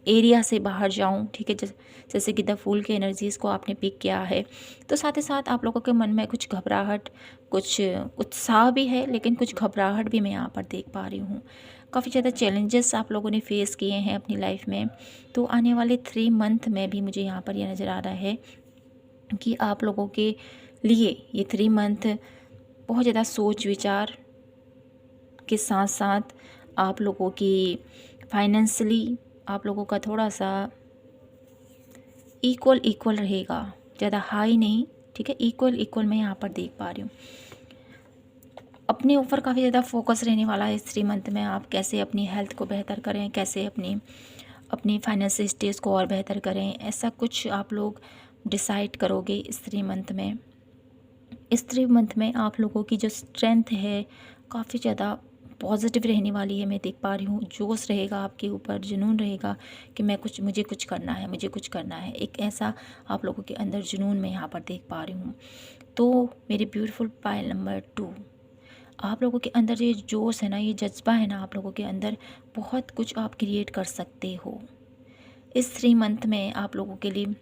एरिया से बाहर जाऊं, ठीक है। जैसे कि द फूल के एनर्जीज़ को आपने पिक किया है, तो साथ ही साथ आप लोगों के मन में कुछ घबराहट, कुछ उत्साह भी है, लेकिन कुछ घबराहट भी मैं यहाँ पर देख पा रही हूँ। काफ़ी ज़्यादा चैलेंजेस आप लोगों ने फेस किए हैं अपनी लाइफ में। तो आने वाले 3 मंथ में भी मुझे यहाँ पर यह नज़र आ रहा है कि आप लोगों के लिए ये 3 मंथ बहुत ज़्यादा सोच विचार के साथ साथ आप लोगों की फाइनेंशियली आप लोगों का थोड़ा सा इक्वल रहेगा, ज़्यादा हाई नहीं, ठीक है, इक्वल मैं यहाँ पर देख पा रही हूँ। अपने ऊपर काफ़ी ज़्यादा फोकस रहने वाला है इस 3 मंथ में। आप कैसे अपनी हेल्थ को बेहतर करें, कैसे अपनी फाइनेंशियल स्टेज को और बेहतर करें, ऐसा कुछ आप लोग डिसाइड करोगे इस 3 मंथ में। इस 3 मंथ में आप लोगों की जो स्ट्रेंथ है काफ़ी ज़्यादा पॉजिटिव रहने वाली है, मैं देख पा रही हूँ। जोश रहेगा आपके ऊपर, जुनून रहेगा कि मुझे कुछ करना है, मुझे कुछ करना है। एक ऐसा आप लोगों के अंदर जुनून मैं यहाँ पर देख पा रही हूँ। तो मेरे ब्यूटीफुल पाइल नंबर 2, आप लोगों के अंदर ये जोश है ना, ये जज्बा है ना, आप लोगों के अंदर बहुत कुछ आप क्रिएट कर सकते हो। इस 3 मंथ में आप लोगों के लिए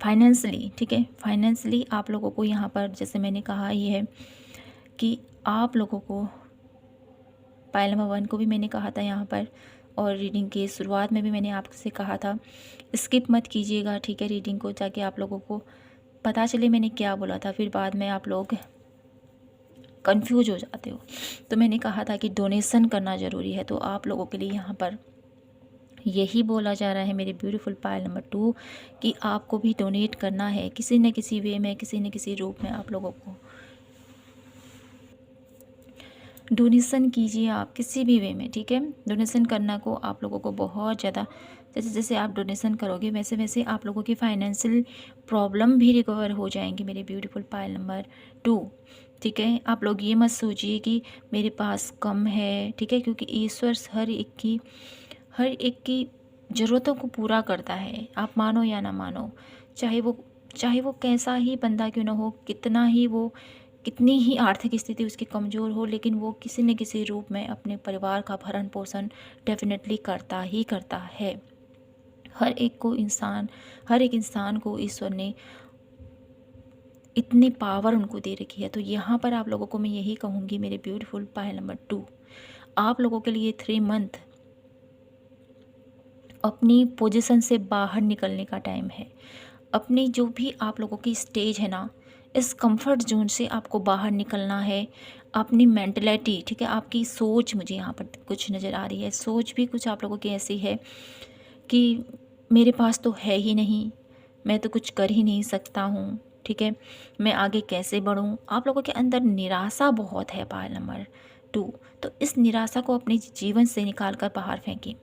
फाइनेंशियली, ठीक है, फाइनेंशियली आप लोगों को यहाँ पर जैसे मैंने कहा ये है कि आप लोगों को पाइल नंबर 1 को भी मैंने कहा था यहाँ पर, और रीडिंग के शुरुआत में भी मैंने आपसे कहा था स्किप मत कीजिएगा, ठीक है, रीडिंग को, ताकि आप लोगों को पता चले मैंने क्या बोला था, फिर बाद में आप लोग कंफ्यूज हो जाते हो। तो मैंने कहा था कि डोनेशन करना ज़रूरी है, तो आप लोगों के लिए यहाँ पर यही बोला जा रहा है मेरे ब्यूटीफुल पाइल नंबर 2 कि आपको भी डोनेट करना है किसी न किसी वे में, किसी न किसी रूप में। आप लोगों को डोनेशन कीजिए, आप किसी भी वे में, ठीक है। डोनेशन करना को आप लोगों को बहुत ज़्यादा, जैसे जैसे आप डोनेशन करोगे वैसे वैसे आप लोगों की फाइनेंशियल प्रॉब्लम भी रिकवर हो जाएंगी मेरे ब्यूटीफुल पाइल नंबर 2, ठीक है। आप लोग ये मत सोचिए कि मेरे पास कम है, ठीक है, क्योंकि ईश्वर हर एक की ज़रूरतों को पूरा करता है। आप मानो या ना मानो, चाहे वो कैसा ही बंदा क्यों ना हो, कितनी ही आर्थिक स्थिति उसकी कमज़ोर हो, लेकिन वो किसी न किसी रूप में अपने परिवार का भरण पोषण डेफिनेटली करता ही करता है। हर एक इंसान को ईश्वर ने इतनी पावर उनको दे रखी है। तो यहाँ पर आप लोगों को मैं यही कहूँगी मेरे ब्यूटीफुल पाइल नंबर 2, आप लोगों के लिए 3 मंथ अपनी पोजीशन से बाहर निकलने का टाइम है। अपनी जो भी आप लोगों की स्टेज है ना, इस कंफर्ट जोन से आपको बाहर निकलना है। अपनी मेंटलिटी, ठीक है, आपकी सोच, मुझे यहाँ पर कुछ नज़र आ रही है, सोच भी कुछ आप लोगों की ऐसी है कि मेरे पास तो है ही नहीं, मैं तो कुछ कर ही नहीं सकता हूँ, ठीक है, मैं आगे कैसे बढ़ूँ। आप लोगों के अंदर निराशा बहुत है पाइल नंबर 2। तो इस निराशा को अपने जीवन से निकाल कर बाहर फेंकें,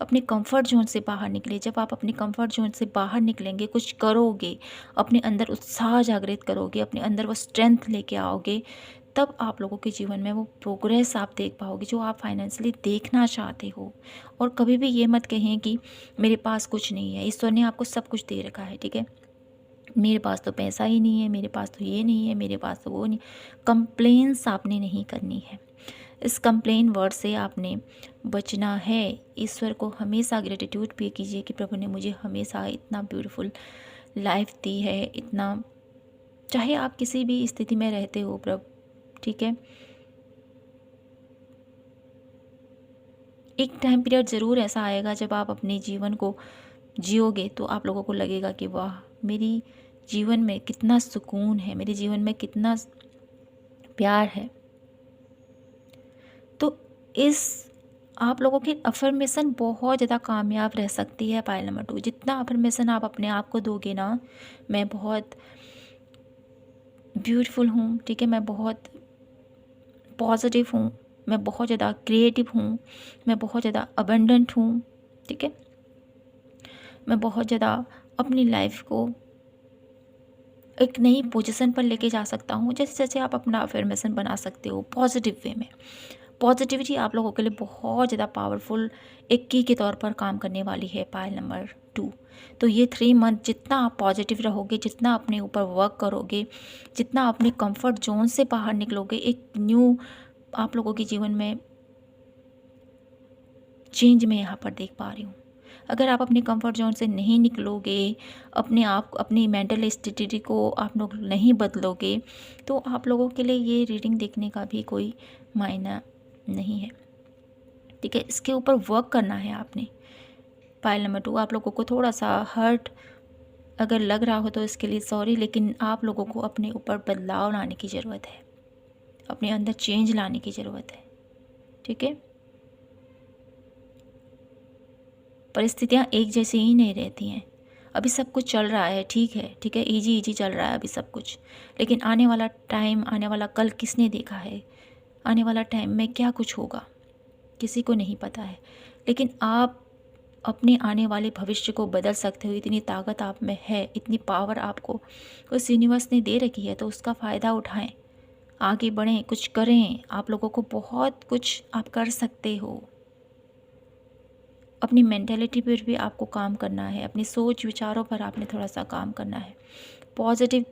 अपने कंफर्ट जोन से बाहर निकले। जब आप अपने कंफर्ट जोन से बाहर निकलेंगे, कुछ करोगे, अपने अंदर उत्साह जागृत करोगे, अपने अंदर वो स्ट्रेंथ लेके आओगे, तब आप लोगों के जीवन में वो प्रोग्रेस आप देख पाओगे जो आप फाइनेंशियली देखना चाहते हो। और कभी भी ये मत कहें कि मेरे पास कुछ नहीं है, ईश्वर ने आपको सब कुछ दे रखा है, ठीक है, मेरे पास तो पैसा ही नहीं है, मेरे पास तो ये नहीं है, मेरे पास तो वो नहीं। कंप्लेंट्स आपने नहीं करनी है, इस कंप्लेन वर्ड से आपने बचना है। ईश्वर को हमेशा ग्रेटिट्यूड पे कीजिए कि प्रभु ने मुझे हमेशा इतना ब्यूटीफुल लाइफ दी है, इतना, चाहे आप किसी भी स्थिति में रहते हो प्रभु, ठीक है। एक टाइम पीरियड ज़रूर ऐसा आएगा जब आप अपने जीवन को जियोगे तो आप लोगों को लगेगा कि वाह, मेरी जीवन में कितना सुकून है, मेरे जीवन में कितना प्यार है। तो इस आप लोगों की अफर्मेशन बहुत ज़्यादा कामयाब रह सकती है पाइल नंबर 2। जितना अफर्मेशन आप अपने आप को दोगे ना, मैं बहुत ब्यूटीफुल हूँ, ठीक है, मैं बहुत पॉजिटिव हूँ, मैं बहुत ज़्यादा क्रिएटिव हूँ, मैं बहुत ज़्यादा अबंडेंट हूँ, ठीक है। मैं बहुत ज़्यादा अपनी लाइफ को एक नई पोजीशन पर लेके जा सकता हूँ। जैसे जैसे आप अपना अफर्मेशन बना सकते हो पॉजिटिव वे में। पॉजिटिविटी आप लोगों के लिए बहुत ज़्यादा पावरफुल एक की के तौर पर काम करने वाली है पायल नंबर 2। तो ये 3 मंथ जितना आप पॉजिटिव रहोगे, जितना अपने ऊपर वर्क करोगे, जितना अपने कंफर्ट जोन से बाहर निकलोगे, एक न्यू आप लोगों के जीवन में चेंज मैं यहाँ पर देख पा रही हूँ। अगर आप अपने कंफर्ट जोन से नहीं निकलोगे, अपने आप अपनी मेंटल स्थिति को आप लोग नहीं बदलोगे, तो आप लोगों के लिए ये रीडिंग देखने का भी कोई मायना नहीं है, ठीक है। इसके ऊपर वर्क करना है आपने। पायल नंबर 2 आप लोगों को थोड़ा सा हर्ट अगर लग रहा हो तो इसके लिए सॉरी, लेकिन आप लोगों को अपने ऊपर बदलाव लाने की ज़रूरत है, अपने अंदर चेंज लाने की ज़रूरत है, ठीक है। परिस्थितियाँ एक जैसी ही नहीं रहती हैं। अभी सब कुछ चल रहा है, ठीक है, ठीक है, ईजी ईजी चल रहा है अभी सब कुछ, लेकिन आने वाला टाइम, आने वाला कल किसने देखा है? आने वाला टाइम में क्या कुछ होगा किसी को नहीं पता है, लेकिन आप अपने आने वाले भविष्य को बदल सकते हो। इतनी ताकत आप में है, इतनी पावर आपको उस यूनिवर्स ने दे रखी है, तो उसका फ़ायदा उठाएं, आगे बढ़ें, कुछ करें। आप लोगों को बहुत कुछ आप कर सकते हो। अपनी मेंटालिटी पर भी आपको काम करना है, अपनी सोच विचारों पर आपने थोड़ा सा काम करना है। पॉजिटिव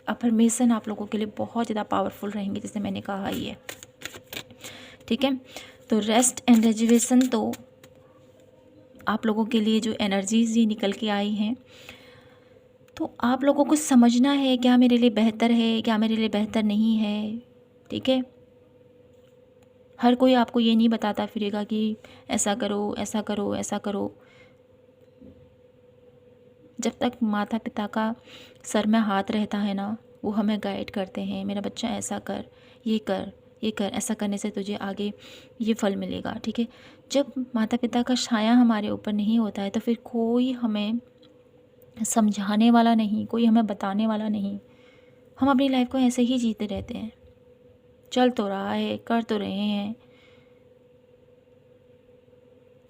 अफर्मेशन आप लोगों के लिए बहुत ज़्यादा पावरफुल रहेंगे, जैसे मैंने कहा ही है, ठीक है। तो रेस्ट एंड रेजुवेशन, तो आप लोगों के लिए जो एनर्जीज ये निकल के आई हैं, तो आप लोगों को समझना है क्या मेरे लिए बेहतर है, क्या मेरे लिए बेहतर नहीं है, ठीक है। हर कोई आपको ये नहीं बताता फिरेगा कि ऐसा करो, ऐसा करो, ऐसा करो। जब तक माता पिता का सर में हाथ रहता है ना, वो हमें गाइड करते हैं, मेरा बच्चा ऐसा कर, ये कर, ये कर, ऐसा करने से तुझे आगे ये फल मिलेगा, ठीक है। जब माता पिता का साया हमारे ऊपर नहीं होता है तो फिर कोई हमें समझाने वाला नहीं, कोई हमें बताने वाला नहीं। हम अपनी लाइफ को ऐसे ही जीते रहते हैं, चल तो रहा है, कर तो रहे हैं।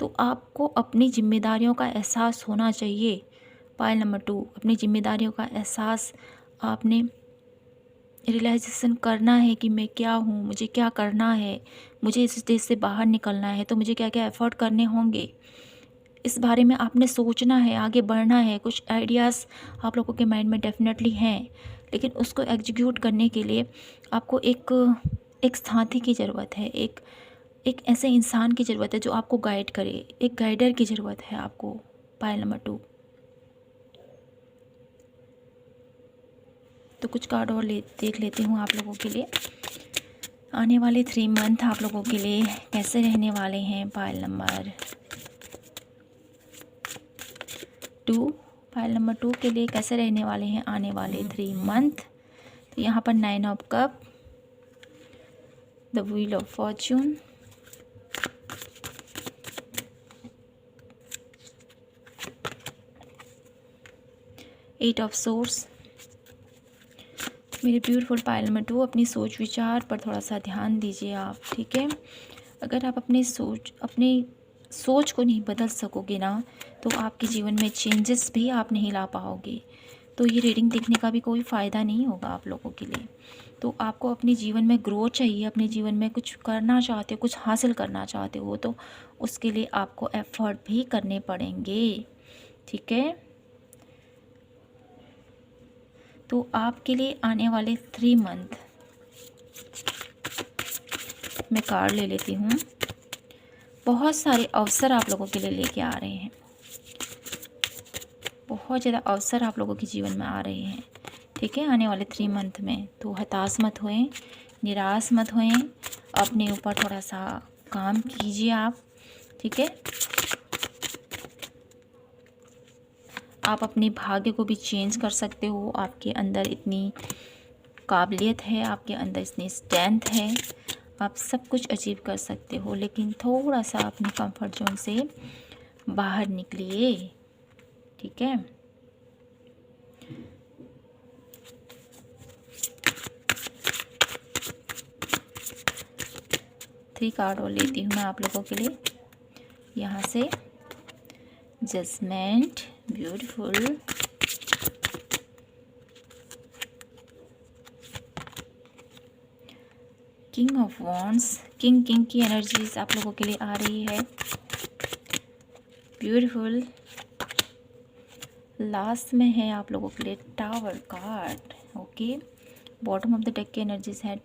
तो आपको अपनी जिम्मेदारियों का एहसास होना चाहिए। पायल नंबर 2, अपनी जिम्मेदारियों का एहसास आपने रियलाइजेशन करना है कि मैं क्या हूँ, मुझे क्या करना है, मुझे इस स्टेज से बाहर निकलना है तो मुझे क्या क्या एफर्ट करने होंगे। इस बारे में आपने सोचना है, आगे बढ़ना है। कुछ आइडियाज़ आप लोगों के माइंड में डेफिनेटली हैं, लेकिन उसको एग्जीक्यूट करने के लिए आपको एक साथी की ज़रूरत है, एक ऐसे इंसान की ज़रूरत है जो आपको गाइड करे, एक गाइडर की ज़रूरत है आपको। पायल नंबर 2, तो कुछ कार्ड और देख लेती हूँ आप लोगों के लिए। आने वाले 3 मंथ आप लोगों के लिए कैसे रहने वाले हैं? पायल नंबर 2, पायल नंबर 2 के लिए कैसे रहने वाले हैं आने वाले 3 मंथ? तो यहाँ पर 9 of cup, the wheel of fortune, eight of swords. मेरे ब्यूटीफुल पायल नंबर 2, अपनी सोच विचार पर थोड़ा सा ध्यान दीजिए आप, ठीक है। अगर आप अपनी सोच को नहीं बदल सकोगे ना, तो आपके जीवन में चेंजेस भी आप नहीं ला पाओगे। तो ये रीडिंग देखने का भी कोई फ़ायदा नहीं होगा आप लोगों के लिए। तो आपको अपने जीवन में ग्रोथ चाहिए, अपने जीवन में कुछ करना चाहते हो, कुछ हासिल करना चाहते हो, तो उसके लिए आपको एफर्ट भी करने पड़ेंगे, ठीक है। तो आपके लिए आने वाले 3 मंथ, मैं कार्ड ले लेती हूँ। बहुत सारे अवसर आप लोगों के लिए लेके आ रहे हैं, बहुत ज़्यादा अवसर आप लोगों के जीवन में आ रहे हैं, ठीक है, आने वाले 3 मंथ में। तो हताश मत होएं, निराश मत होएं, अपने ऊपर थोड़ा सा काम कीजिए आप, ठीक है। आप अपने भाग्य को भी चेंज कर सकते हो। आपके अंदर इतनी काबिलियत है, आपके अंदर इतनी स्ट्रेंथ है, आप सब कुछ अचीव कर सकते हो, लेकिन थोड़ा सा अपने कंफर्ट जोन से बाहर निकलिए, ठीक है। 3 कार्ड और लेती हूँ मैं आप लोगों के लिए यहाँ से। Judgement, beautiful, king of wands, king की एनर्जीज आप लोगों के लिए आ रही है, ब्यूटीफुल। लास्ट में है आप लोगों के लिए tower card, okay. Bottom of the deck की एनर्जीज है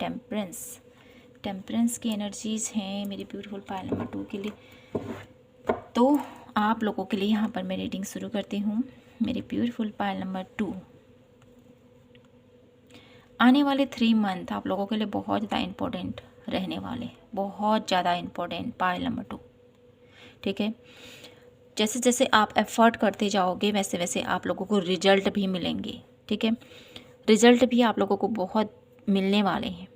टेम्परेंस की एनर्जीज हैं मेरी ब्यूटीफुल पाइल नंबर 2 के लिए। तो आप लोगों के लिए यहाँ पर मैं रीडिंग शुरू करती हूँ मेरी ब्यूटीफुल पाइल नंबर 2। आने वाले 3 मंथ आप लोगों के लिए बहुत ज़्यादा इम्पोर्टेंट रहने वाले, बहुत ज़्यादा इम्पोर्टेंट पाइल नंबर 2, ठीक है। जैसे जैसे आप एफर्ट करते जाओगे वैसे वैसे आप लोगों को रिजल्ट भी मिलेंगे, ठीक है। रिजल्ट भी आप लोगों को बहुत मिलने वाले हैं,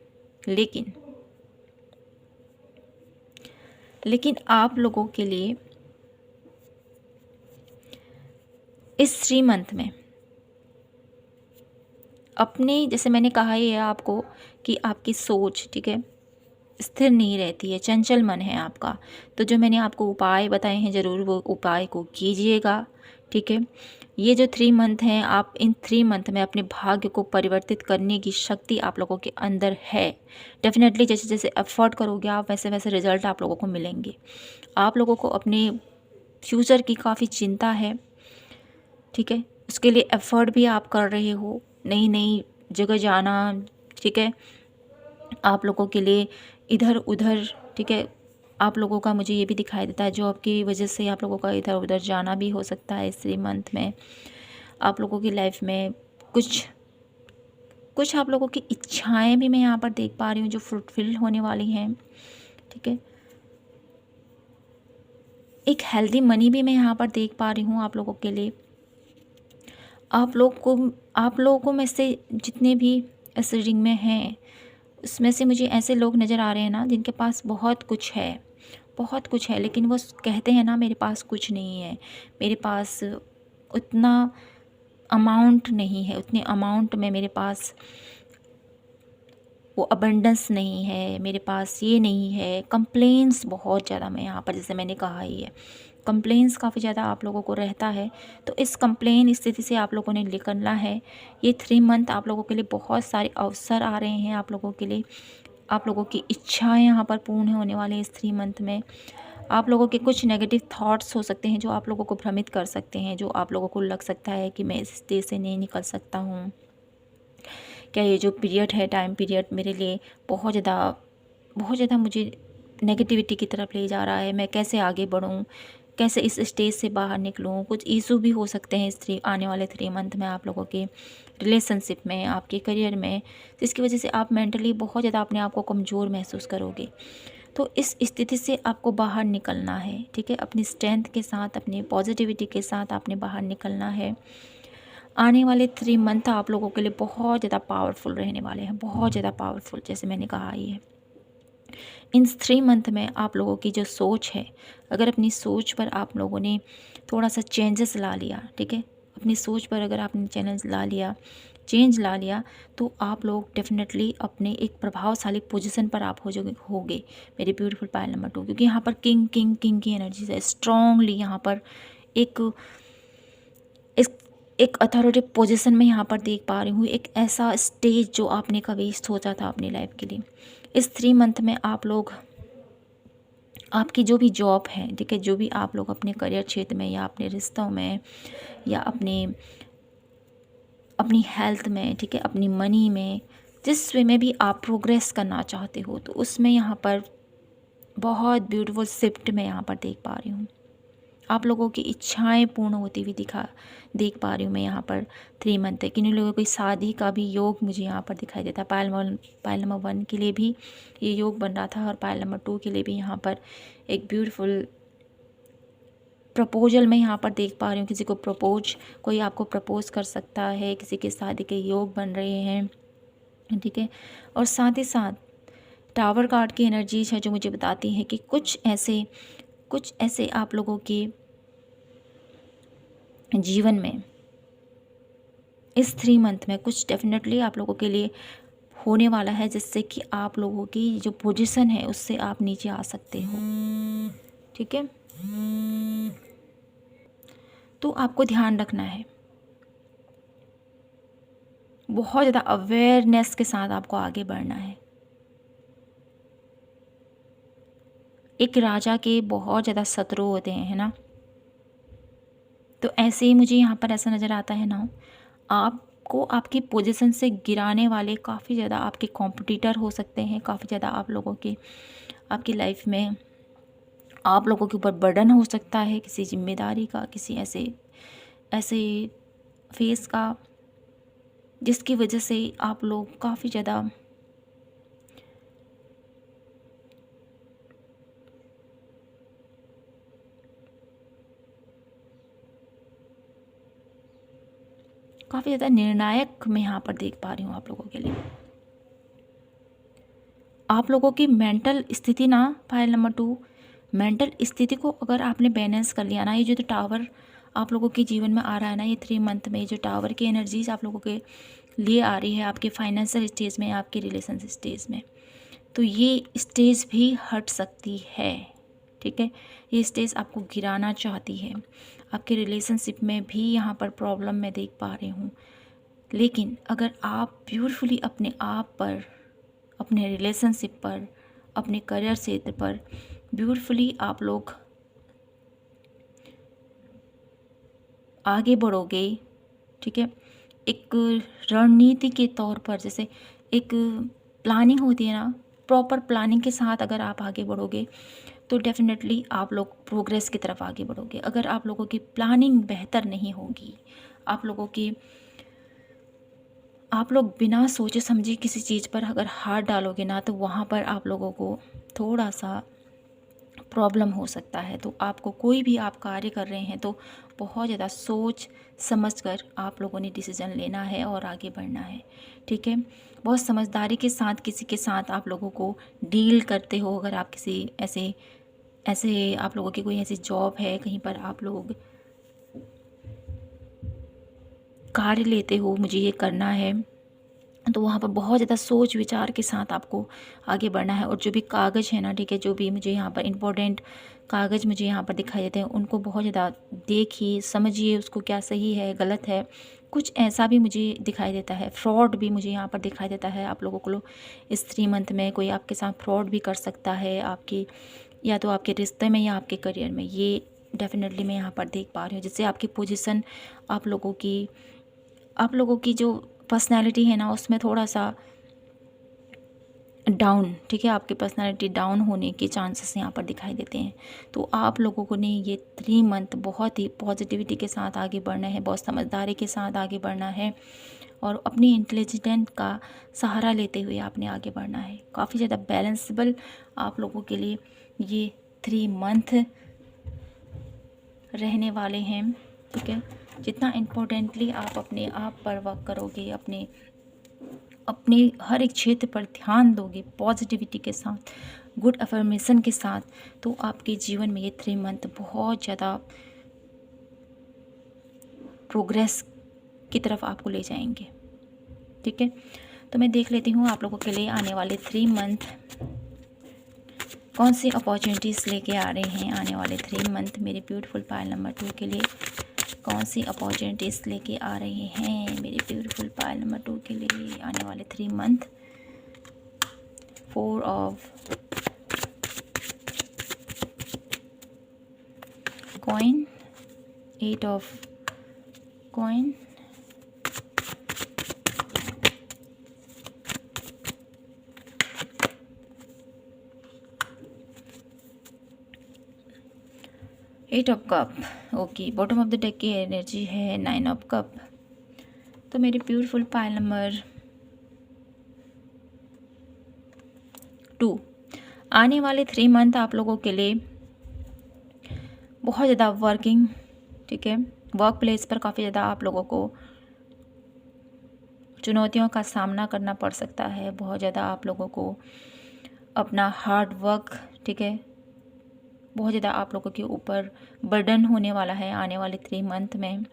लेकिन आप लोगों के लिए इस 3 मंथ में अपने, जैसे मैंने कहा ही है आपको कि आपकी सोच, ठीक है, स्थिर नहीं रहती है, चंचल मन है आपका। तो जो मैंने आपको उपाय बताए हैं ज़रूर वो उपाय को कीजिएगा, ठीक है। ये जो 3 मंथ हैं, आप इन 3 मंथ में अपने भाग्य को परिवर्तित करने की शक्ति आप लोगों के अंदर है। डेफिनेटली जैसे जैसे एफर्ट करोगे आप वैसे वैसे रिजल्ट आप लोगों को मिलेंगे। आप लोगों को अपने फ्यूचर की काफ़ी चिंता है, ठीक है। उसके लिए एफर्ट भी आप कर रहे हो, नई नई जगह जाना, ठीक है, आप लोगों के लिए इधर उधर, ठीक है। आप लोगों का मुझे ये भी दिखाई देता है जॉब की वजह से आप लोगों का इधर उधर जाना भी हो सकता है इस 3 मंथ में। आप लोगों की लाइफ में कुछ आप लोगों की इच्छाएं भी मैं यहाँ पर देख पा रही हूँ जो फुलफिल होने वाली हैं, ठीक है। एक हेल्दी मनी भी मैं यहाँ पर देख पा रही हूँ आप लोगों के लिए। आप लोगों को में से जितने भी इस रीडिंग में हैं उसमें से मुझे ऐसे लोग नज़र आ रहे हैं ना जिनके पास बहुत कुछ है, लेकिन वो कहते हैं ना मेरे पास कुछ नहीं है, मेरे पास उतना अमाउंट नहीं है, उतने अमाउंट में मेरे पास वो अबंडेंस नहीं है, मेरे पास ये नहीं है। कंप्लेंट्स बहुत ज़्यादा, मैं यहाँ पर जैसे मैंने कहा ही है, कंप्लेंट्स काफ़ी ज़्यादा आप लोगों को रहता है। तो इस कंप्लेन स्थिति से आप लोगों ने निकलना है। ये 3 मंथ आप लोगों के लिए बहुत सारे अवसर आ रहे हैं आप लोगों के लिए। आप लोगों की इच्छाएं यहाँ पर पूर्ण होने वाली हैं इस 3 मंथ में। आप लोगों के कुछ नेगेटिव थॉट्स हो सकते हैं जो आप लोगों को भ्रमित कर सकते हैं, जो आप लोगों को लग सकता है कि मैं इस स्टेज से नहीं निकल सकता हूँ, क्या ये जो पीरियड है, टाइम पीरियड मेरे लिए बहुत ज़्यादा मुझे नेगेटिविटी की तरफ ले जा रहा है, मैं कैसे आगे बढ़ूँ, कैसे इस स्टेज से बाहर निकलूँ। कुछ इशू भी हो सकते हैं इस आने वाले 3 मंथ में आप लोगों के रिलेशनशिप में, आपके करियर में, जिसकी वजह से आप मेंटली बहुत ज़्यादा अपने आप को कमज़ोर महसूस करोगे। तो इस स्थिति से आपको बाहर निकलना है, ठीक है। अपनी स्ट्रेंथ के साथ, अपनी पॉजिटिविटी के साथ आपने बाहर निकलना है। आने वाले 3 मंथ आप लोगों के लिए बहुत ज़्यादा पावरफुल रहने वाले हैं, बहुत ज़्यादा पावरफुल, जैसे मैंने कहा ही है। इन 3 मंथ में आप लोगों की जो सोच है, अगर अपनी सोच पर आप लोगों ने थोड़ा सा चेंजेस ला लिया, ठीक है, अपनी सोच पर अगर आपने चेंज ला लिया तो आप लोग डेफिनेटली अपने एक प्रभावशाली पोजीशन पर आप होगे मेरी ब्यूटीफुल पाइल नंबर 2, क्योंकि यहाँ पर किंग की एनर्जी है स्ट्रांगली। यहाँ पर एक अथॉरिटी पोजीशन में यहाँ पर देख पा रही हूँ, एक ऐसा स्टेज जो आपने कभी सोचा था अपनी लाइफ के लिए। इस 3 मंथ में आप लोग, आपकी जो भी जॉब है, ठीक है, जो भी आप लोग अपने करियर क्षेत्र में या अपने रिश्तों में या अपनी हेल्थ में, ठीक है, अपनी मनी में, जिस वे में भी आप प्रोग्रेस करना चाहते हो, तो उसमें यहाँ पर बहुत ब्यूटीफुल शिफ्ट में यहाँ पर देख पा रही हूँ। आप लोगों की इच्छाएं पूर्ण होती हुई देख पा रही हूँ मैं यहाँ पर 3 मंथ तक। किन्हीं लोगों की शादी का भी योग मुझे यहाँ पर दिखाई देता है। पाइल नंबर 1 के लिए भी ये योग बन रहा था और पाइल नंबर 2 के लिए भी यहाँ पर एक ब्यूटीफुल प्रपोजल मैं यहाँ पर देख पा रही हूँ। किसी को कोई आपको प्रपोज कर सकता है, किसी के शादी के योग बन रहे हैं, ठीक है। और साथ ही साथ टावर कार्ड की एनर्जीज है जो मुझे बताती है कि कुछ ऐसे आप लोगों के जीवन में इस 3 मंथ में कुछ डेफिनेटली आप लोगों के लिए होने वाला है, जिससे कि आप लोगों की जो पोजीशन है उससे आप नीचे आ सकते हो। ठीक है, तो आपको ध्यान रखना है, बहुत ज़्यादा अवेयरनेस के साथ आपको आगे बढ़ना है। एक राजा के बहुत ज़्यादा शत्रु होते हैं, है ना। तो ऐसे ही मुझे यहाँ पर ऐसा नज़र आता है ना, आपको आपकी पोजीशन से गिराने वाले काफ़ी ज़्यादा आपके कॉम्पिटिटर हो सकते हैं। काफ़ी ज़्यादा आप लोगों के आपकी लाइफ में आप लोगों के ऊपर बर्डन हो सकता है, किसी जिम्मेदारी का, किसी ऐसे ऐसे फेस का, जिसकी वजह से आप लोग काफ़ी ज़्यादा निर्णायक मैं यहाँ पर देख पा रही हूँ आप लोगों के लिए। आप लोगों की मेंटल स्थिति ना, फाइल नंबर 2, मेंटल स्थिति को अगर आपने बैलेंस कर लिया ना, ये जो टावर आप लोगों के जीवन में आ रहा है ना, ये 3 मंथ में जो टावर की एनर्जीज आप लोगों के लिए आ रही है, आपके फाइनेंशियल स्टेज में, आपके रिलेशन स्टेज में, तो ये स्टेज भी हट सकती है। ठीक है, ये स्टेज आपको गिराना चाहती है। आपके रिलेशनशिप में भी यहाँ पर प्रॉब्लम मैं देख पा रही हूँ, लेकिन अगर आप ब्यूटीफुली अपने आप पर, अपने रिलेशनशिप पर, अपने करियर क्षेत्र पर ब्यूटीफुली आप लोग आगे बढ़ोगे। ठीक है, एक रणनीति के तौर पर, जैसे एक प्लानिंग होती है ना, प्रॉपर प्लानिंग के साथ अगर आप आगे बढ़ोगे तो डेफिनेटली आप लोग प्रोग्रेस की तरफ आगे बढ़ोगे। अगर आप लोगों की प्लानिंग बेहतर नहीं होगी, आप लोग बिना सोचे समझे किसी चीज़ पर अगर हाथ डालोगे ना, तो वहाँ पर आप लोगों को थोड़ा सा प्रॉब्लम हो सकता है। तो आपको कोई भी आप कार्य कर रहे हैं तो बहुत ज़्यादा सोच समझकर आप लोगों ने डिसीज़न लेना है और आगे बढ़ना है। ठीक है, बहुत समझदारी के साथ किसी के साथ आप लोगों को डील करते हो। अगर आप किसी ऐसे ऐसे आप लोगों की कोई ऐसी जॉब है, कहीं पर आप लोग कार्य लेते हो, मुझे ये करना है, तो वहाँ पर बहुत ज़्यादा सोच विचार के साथ आपको आगे बढ़ना है। और जो भी कागज़ है ना, ठीक है, जो भी मुझे यहाँ पर इम्पोर्टेंट कागज़ मुझे यहाँ पर दिखाई देते हैं, उनको बहुत ज़्यादा देखिए, समझिए उसको, क्या सही है गलत है। कुछ ऐसा भी मुझे दिखाई देता है, फ्रॉड भी मुझे यहाँ पर दिखाई देता है। आप लोगों को इस 3 मंथ में कोई आपके साथ फ्रॉड भी कर सकता है, आपकी या तो आपके रिश्ते में या आपके करियर में। ये डेफिनेटली मैं यहाँ पर देख पा रही हूँ, जिससे आपकी पोजीशन, आप लोगों की जो पर्सनैलिटी है ना, उसमें थोड़ा सा डाउन, ठीक है, आपकी पर्सनैलिटी डाउन होने के चांसेस यहाँ पर दिखाई देते हैं। तो आप लोगों को ने ये 3 मंथ बहुत ही पॉजिटिविटी के साथ आगे बढ़ना है, बहुत समझदारी के साथ आगे बढ़ना है, और अपनी इंटेलिजेंट का सहारा लेते हुए आपने आगे बढ़ना है। काफ़ी ज़्यादा बैलेंसेबल आप लोगों के लिए ये 3 मंथ रहने वाले हैं। ठीक है, जितना इम्पोर्टेंटली आप अपने आप पर वर्क करोगे, अपने हर एक क्षेत्र पर ध्यान दोगे पॉजिटिविटी के साथ, गुड अफर्मेशन के साथ, तो आपके जीवन में ये 3 मंथ बहुत ज़्यादा प्रोग्रेस की तरफ आपको ले जाएंगे। ठीक है, तो मैं देख लेती हूँ आप लोगों के लिए आने वाले 3 मंथ कौन सी अपॉर्चुनिटीज़ लेके आ रहे हैं। आने वाले 3 मंथ मेरे ब्यूटीफुल पायल नंबर 2 के लिए कौन सी अपॉर्चुनिटीज़ लेके आ रहे हैं मेरे ब्यूटीफुल पायल नंबर 2 के लिए आने वाले 3 month. 4 of coin, 8 of coin, 8 of cup. Okay, bottom of the deck की एनर्जी है 9 ऑफ कप। तो मेरे ब्यूटीफुल पायल नंबर 2 आने वाले 3 मंथ आप लोगों के लिए बहुत ज़्यादा वर्किंग, ठीक है, वर्क प्लेस पर काफ़ी ज़्यादा आप लोगों को चुनौतियों का सामना करना पड़ सकता है। बहुत ज़्यादा आप लोगों को अपना हार्ड वर्क, ठीक है, बहुत ज़्यादा आप लोगों के ऊपर बर्डन होने वाला है आने वाले 3 मंथ में।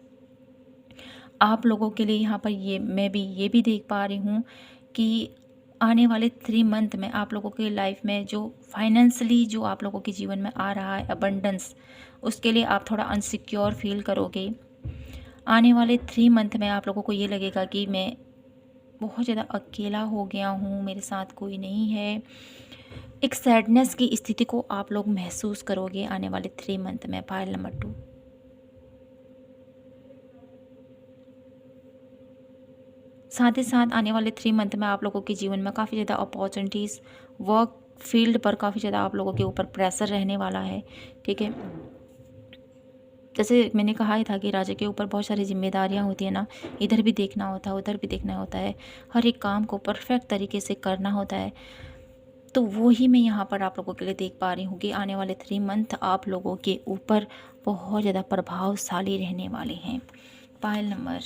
आप लोगों के लिए यहाँ पर मैं ये भी देख पा रही हूँ कि आने वाले 3 मंथ में आप लोगों की लाइफ में जो फाइनेंशियली जो आप लोगों के जीवन में आ रहा है अबंडेंस, उसके लिए आप थोड़ा अनसिक्योर फील करोगे। आने वाले 3 मंथ में आप लोगों को ये लगेगा कि मैं बहुत ज़्यादा अकेला हो गया हूँ, मेरे साथ कोई नहीं है। एक सैडनेस की स्थिति को आप लोग महसूस करोगे आने वाले 3 मंथ में। पायल नंबर 2, साथ ही साथ आने वाले 3 मंथ में आप लोगों के जीवन में काफ़ी ज़्यादा अपॉर्चुनिटीज़, वर्क फील्ड पर काफ़ी ज़्यादा आप लोगों के ऊपर प्रेशर रहने वाला है। ठीक है, जैसे मैंने कहा ही था कि राजा के ऊपर बहुत सारी जिम्मेदारियां होती है ना, इधर भी देखना होता है, उधर भी देखना होता है, हर एक काम को परफेक्ट तरीके से करना होता है। तो वो ही मैं यहाँ पर आप लोगों के लिए देख पा रही हूँ कि आने वाले 3 मंथ आप लोगों के ऊपर बहुत ज़्यादा प्रभावशाली रहने वाले हैं। पायल नंबर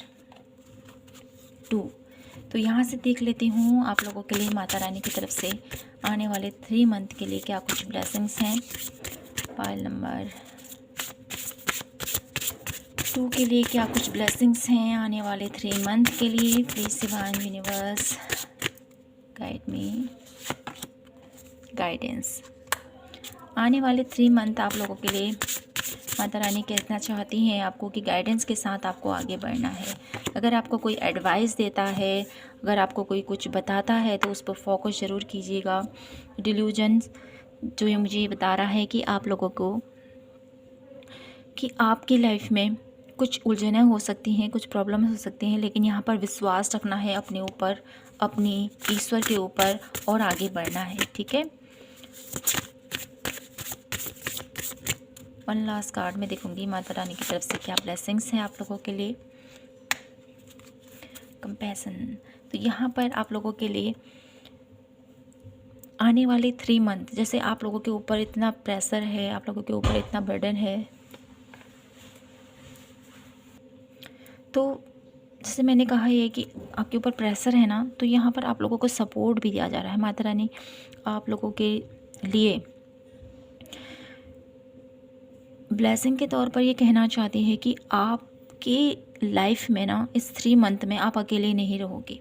2, तो यहाँ से देख लेती हूँ आप लोगों के लिए माता रानी की तरफ से आने वाले 3 मंथ के लिए क्या कुछ ब्लेसिंग्स हैं। पायल नंबर 2 के लिए क्या कुछ ब्लेसिंग्स हैं आने वाले 3 मंथ के लिए। Please divine universe guide me, guidance. आने वाले 3 मंथ आप लोगों के लिए माता रानी कहना चाहती हैं आपको कि गाइडेंस के साथ आपको आगे बढ़ना है। अगर आपको कोई एडवाइस देता है, अगर आपको कोई कुछ बताता है तो उस पर फोकस ज़रूर कीजिएगा। डिल्यूजन जो ये मुझे बता रहा है कि आप लोगों को कि आपकी लाइफ में कुछ उलझनें हो सकती हैं, कुछ प्रॉब्लम हो सकती हैं, लेकिन यहाँ पर विश्वास रखना है अपने ऊपर, अपनी ईश्वर के ऊपर, और आगे बढ़ना है। ठीक है, वन लास्ट कार्ड में देखूंगी माता रानी की तरफ से क्या ब्लेसिंग्स हैं आप लोगों के लिए। कंपैशन, तो यहाँ पर आप लोगों के लिए आने वाले 3 मंथ, जैसे आप लोगों के ऊपर इतना प्रेशर है, आप लोगों के ऊपर इतना बर्डन है, तो जैसे मैंने कहा है कि आपके ऊपर प्रेशर है ना, तो यहाँ पर आप लोगों को सपोर्ट भी दिया जा रहा है। माता रानी आप लोगों के लिए ब्लेसिंग के तौर पर ये कहना चाहती है कि आपकी लाइफ में ना इस 3 मंथ में आप अकेले नहीं रहोगे।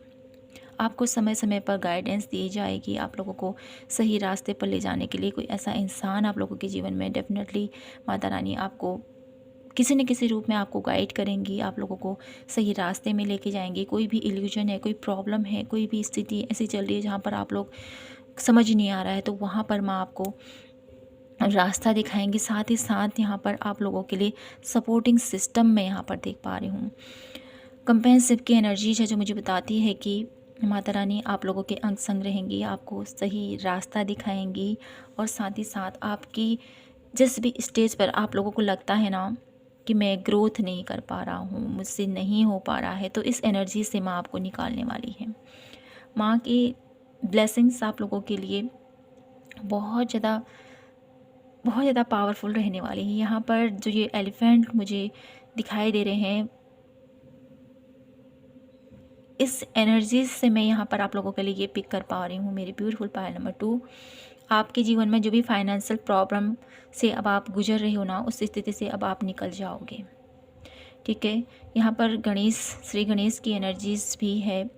आपको समय समय पर गाइडेंस दी जाएगी। आप लोगों को सही रास्ते पर ले जाने के लिए कोई ऐसा इंसान आप लोगों के जीवन में डेफिनेटली माता रानी आपको किसी न किसी रूप में आपको गाइड करेंगी, आप लोगों को सही रास्ते में लेके जाएंगी। कोई भी इल्यूजन है, कोई प्रॉब्लम है, कोई भी स्थिति ऐसी चल रही है जहाँ पर आप लोग समझ नहीं आ रहा है, तो वहाँ पर माँ आपको रास्ता दिखाएंगी। साथ ही साथ यहाँ पर आप लोगों के लिए सपोर्टिंग सिस्टम में यहाँ पर देख पा रही हूँ। कंपेंसिव की एनर्जीज है जो मुझे बताती है कि माता रानी आप लोगों के अंग संग रहेंगी, आपको सही रास्ता दिखाएंगी, और साथ ही साथ आपकी जिस भी स्टेज पर आप लोगों को लगता है ना कि मैं ग्रोथ नहीं कर पा रहा हूँ, मुझसे नहीं हो पा रहा है, तो इस एनर्जी से माँ आपको निकालने वाली है। माँ की ब्लेसिंग्स आप लोगों के लिए बहुत ज़्यादा पावरफुल रहने वाली है। यहाँ पर जो ये एलिफेंट मुझे दिखाई दे रहे हैं, इस एनर्जी से मैं यहाँ पर आप लोगों के लिए ये पिक कर पा रही हूँ। मेरी ब्यूटीफुल पायल नंबर 2, आपके जीवन में जो भी फाइनेंशियल प्रॉब्लम से अब आप गुजर रहे हो ना, उस स्थिति से अब आप निकल जाओगे। ठीक है, यहाँ पर गणेश, श्री गणेश की एनर्जीज भी है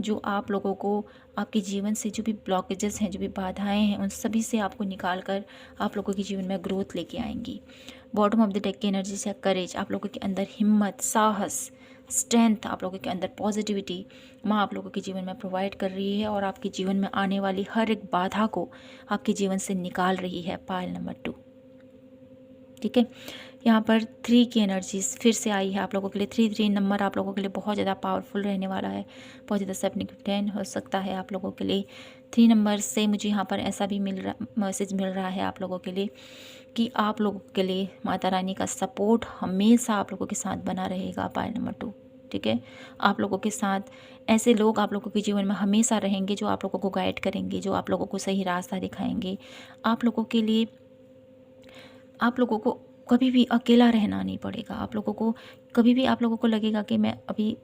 जो आप लोगों को आपके जीवन से जो भी ब्लॉकेजेस हैं, जो भी बाधाएं हैं, उन सभी से आपको निकाल कर आप लोगों के जीवन में ग्रोथ लेके आएंगी। बॉटम ऑफ द डेक की एनर्जी से करेज, आप लोगों के अंदर हिम्मत, साहस, स्ट्रेंथ, आप लोगों के अंदर पॉजिटिविटी माँ आप लोगों के जीवन में प्रोवाइड कर रही है, और आपके जीवन में आने वाली हर एक बाधा को आपके जीवन से निकाल रही है। पायल नंबर 2, ठीक है, यहाँ पर 3 की एनर्जीज फिर से आई है आप लोगों के लिए। 3 नंबर आप लोगों के लिए बहुत ज़्यादा पावरफुल रहने वाला है, बहुत ज़्यादा सिग्निफिकेंट हो सकता है आप लोगों के लिए। 3 नंबर से मुझे यहाँ पर ऐसा भी मैसेज मिल रहा है आप लोगों के लिए कि आप लोगों के लिए माता रानी का सपोर्ट हमेशा आप लोगों के साथ बना रहेगा। पायल नंबर 2, ठीक है, आप लोगों के साथ ऐसे लोग आप लोगों के जीवन में हमेशा रहेंगे जो आप लोगों को गाइड करेंगे, जो आप लोगों को सही रास्ता दिखाएंगे। आप लोगों के लिए, आप लोगों को कभी भी अकेला रहना नहीं पड़ेगा। आप लोगों को कभी भी आप लोगों को लगेगा कि मैं अभी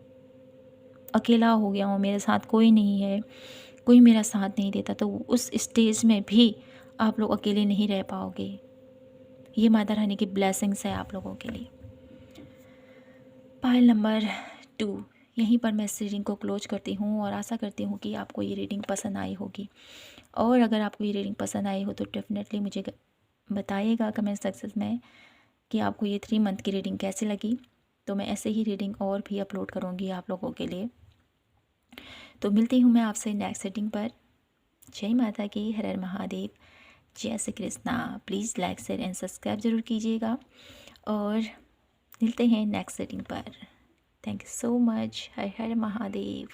अकेला हो गया हूँ, मेरे साथ कोई नहीं है, कोई मेरा साथ नहीं देता, तो उस स्टेज में भी आप लोग अकेले नहीं रह पाओगे। ये माता रानी की ब्लेसिंग्स है आप लोगों के लिए। पायल नंबर 2, यहीं पर मैं इस रीडिंग को क्लोज करती हूँ और आशा करती हूँ कि आपको ये रीडिंग पसंद आई होगी। और अगर आपको ये रीडिंग पसंद आई हो तो डेफ़िनेटली मुझे बताइएगा कमेंट सेक्शन में कि आपको ये 3 मंथ की रीडिंग कैसी लगी। तो मैं ऐसे ही रीडिंग और भी अपलोड करूँगी आप लोगों के लिए। तो मिलती हूँ मैं आपसे नेक्स्ट रीडिंग पर। जय माता की, हर हर महादेव, जय Shri Krishna. Please like share and subscribe ज़रूर कीजिएगा और मिलते हैं नेक्स्ट रीडिंग पर। Thank you so much. Her Har Mahadev.